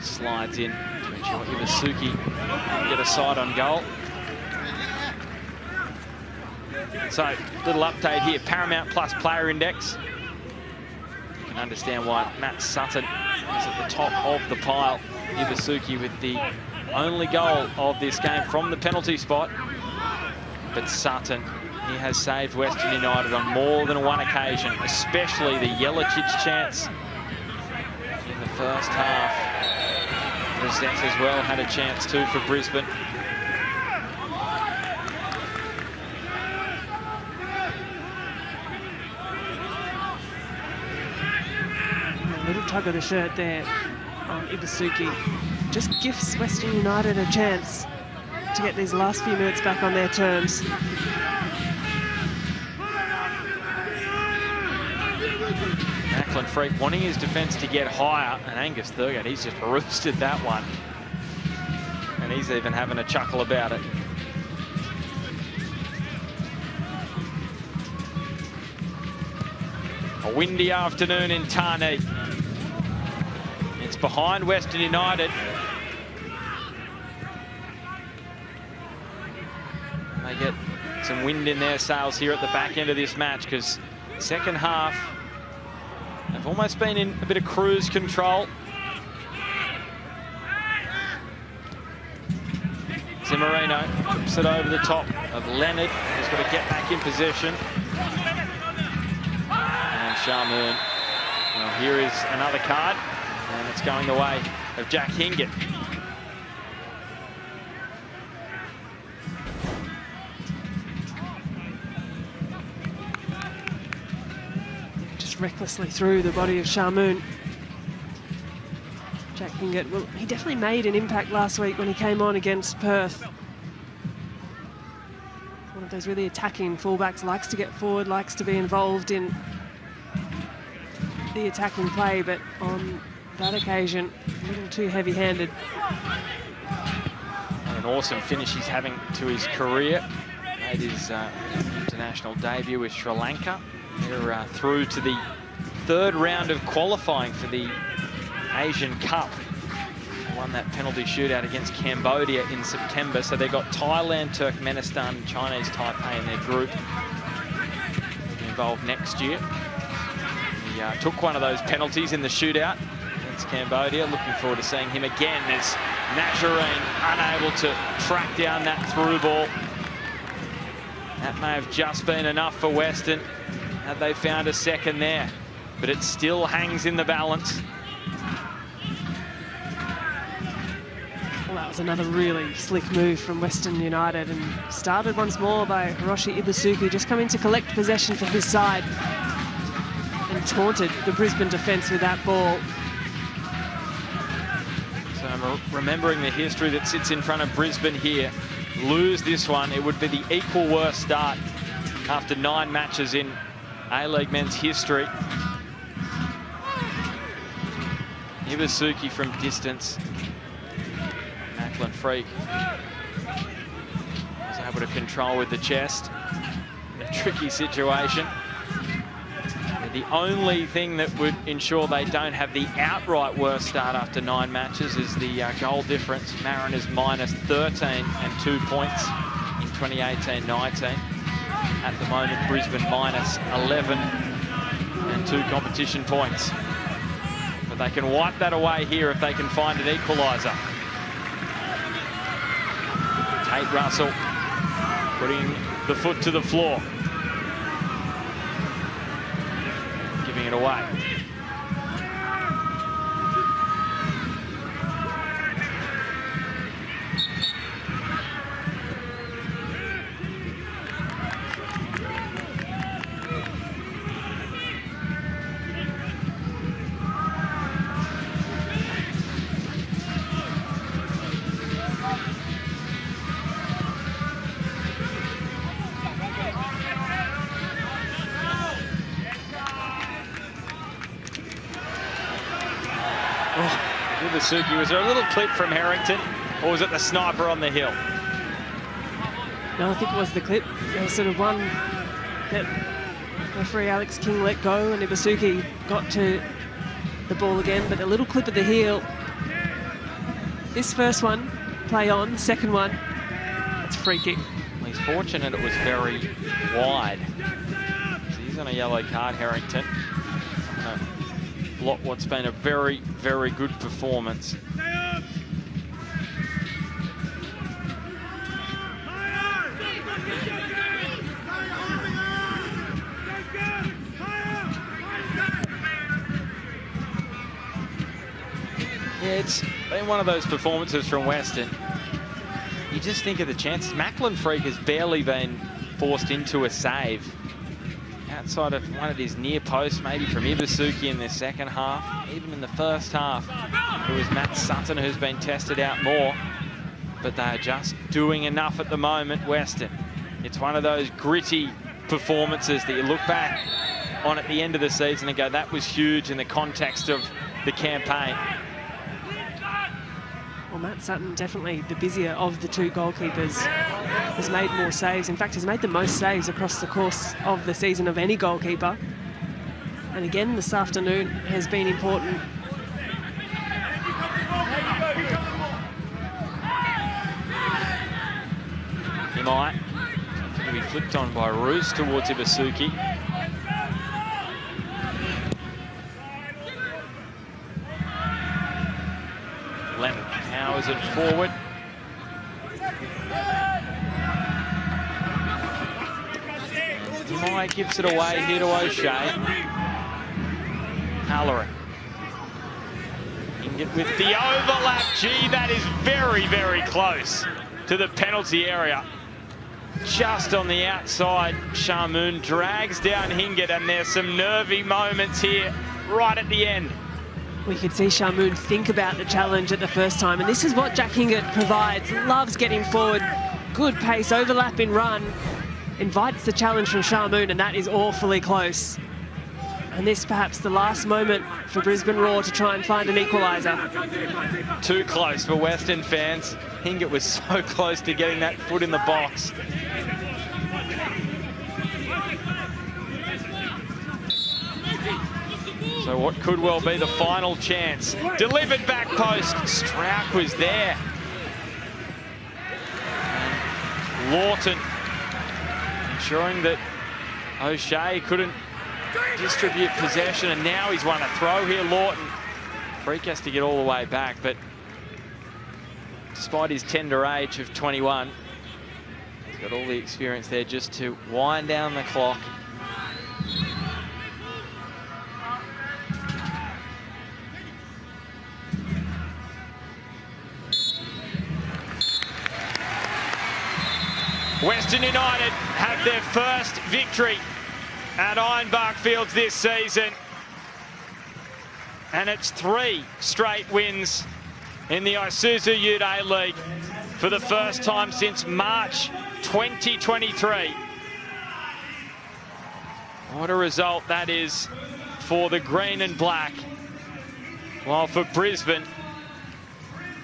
Slides in to ensure Ibusuki get a side on goal. So, little update here. Paramount Plus Player Index. You can understand why Matt Sutton is at the top of the pile. Ibusuki with the only goal of this game from the penalty spot. But Sutton, he has saved Western United on more than one occasion, especially the Jelicic chance in the first half. Brissett as well had a chance too for Brisbane. A little tug of the shirt there on Ibusuki. Just gives Western United a chance to get these last few minutes back on their terms. Macklin Freak wanting his defence to get higher, and Angus Thurgood, he's just roosted that one. And he's even having a chuckle about it. A windy afternoon in Tarnee. It's behind Western United. They get some wind in their sails here at the back end of this match, because second half, they've almost been in a bit of cruise control. Zimmerino puts it over the top of Leonard, who's got to get back in possession. And Shamoon, well, here is another card, and it's going the way of Jack Hingett. Recklessly through the body of Shamoon. Jack Hingett, well, he definitely made an impact last week when he came on against Perth. One of those really attacking fullbacks, likes to get forward, likes to be involved in the attacking play, but on that occasion, a little too heavy-handed. An awesome finish he's having to his career. Made his international debut with Sri Lanka. They're through to the 3rd round of qualifying for the Asian Cup. They won that penalty shootout against Cambodia in September, so they've got Thailand, Turkmenistan, and Chinese Taipei in their group. They'll be involved next year in He took one of those penalties in the shootout against Cambodia. Looking forward to seeing him again as Nazarene unable to track down that through ball. That may have just been enough for Western had they found a second there, but it still hangs in the balance. Well, that was another really slick move from Western United, and started once more by Hiroshi Ibusuki, just coming to collect possession for his side and taunted the Brisbane defence with that ball. So I'm remembering the history that sits in front of Brisbane here. Lose this one, it would be the equal worst start after 9 matches in A-League men's history. Ibusuki from distance. Macklin Freak was able to control with the chest in a tricky situation. The only thing that would ensure they don't have the outright worst start after 9 matches is the goal difference. Mariners minus 13 and 2 points in 2018-19. At the moment, Brisbane minus 11 and 2 competition points. But they can wipe that away here if they can find an equaliser. Tate Russell putting the foot to the floor. Giving it away. Ibusuki, was there a little clip from Harrington, or was it the sniper on the hill? No, I think it was the clip. There was sort of one that referee Alex King let go, and Ibusuki got to the ball again, but a little clip at the heel. This first one, play on. Second one, it's free kick. Well, he's fortunate it was very wide. So he's on a yellow card, Harrington. Block what's been a very, very good performance. Yeah, it's been one of those performances from Western. You just think of the chances. Macklin Freak has barely been forced into a save. Outside of one of his near posts, maybe from Ibusuki in the second half. Even in the first half, it was Matt Sutton who's been tested out more. But they are just doing enough at the moment, Western. It's one of those gritty performances that you look back on at the end of the season and go, that was huge in the context of the campaign. Well, Matt Sutton, definitely the busier of the 2 goalkeepers, has made more saves. In fact, he's made the most saves across the course of the season of any goalkeeper. And again, this afternoon has been important. He might to be flicked on by Roos towards Ibusuki. Lennon powers it forward. He gives it away here to O'Shea. Halloran. Ingot with the overlap. Gee, that is very, very close to the penalty area. Just on the outside, Shamoon drags down Hingett, and there's some nervy moments here right at the end. We could see Shamoon think about the challenge at the first time, and this is what Jack Hingett provides. Loves getting forward, good pace, overlapping run, invites the challenge from Shamoon, and that is awfully close. And this perhaps the last moment for Brisbane Roar to try and find an equaliser. Too close for Western fans. Hingett was so close to getting that foot in the box. So what could well be the final chance. Delivered back post. Strauch was there. And Lawton ensuring that O'Shea couldn't distribute possession, and now he's won a throw here, Lawton. Freak has to get all the way back, but despite his tender age of 21, he's got all the experience there just to wind down the clock. Western United have their first victory at Ironbark Fields this season. And it's 3 straight wins in the Isuzu UTE League for the first time since March 2023. What a result that is for the green and black. While for Brisbane,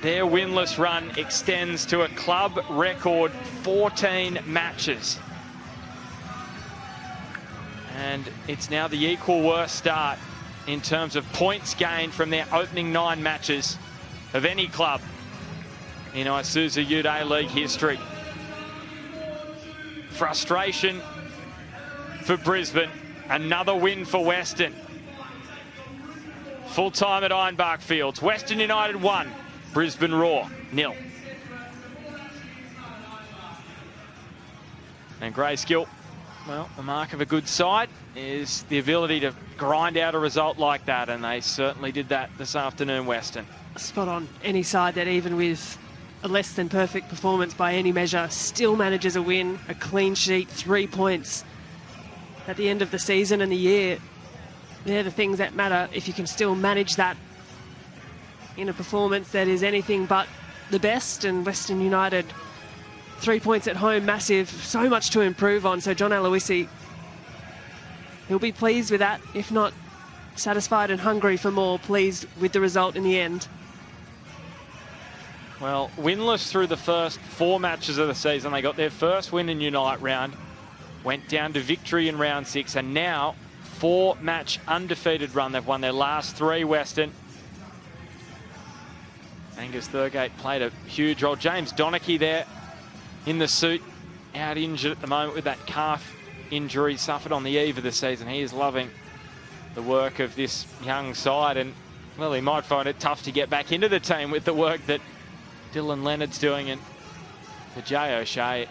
their winless run extends to a club record 14 matches. And it's now the equal worst start in terms of points gained from their opening 9 matches of any club in Isuzu UTE League history. Frustration for Brisbane. Another win for Western. Full time at Ironbark Fields. Western United 1. Brisbane Roar 0. And Greyskill, well, the mark of a good side is the ability to grind out a result like that, and they certainly did that this afternoon, Western. Spot on. Any side that, even with a less than perfect performance by any measure, still manages a win, a clean sheet, 3 points at the end of the season and the year. They're the things that matter. If you can still manage that in a performance that is anything but the best, and Western United 3 points at home, massive, so much to improve on. So John Aloisi, he'll be pleased with that, if not satisfied and hungry for more, pleased with the result in the end. Well, winless through the first 4 matches of the season. They got their first win in Unite round, went down to victory in round 6, and now 4-match undefeated run. They've won their last 3, Western. Angus Thurgate played a huge role. James Donachie there in the suit, out injured at the moment with that calf injury suffered on the eve of the season. He is loving the work of this young side, and, well, he might find it tough to get back into the team with the work that Dylan Leonard's doing. And for Jay O'Shea,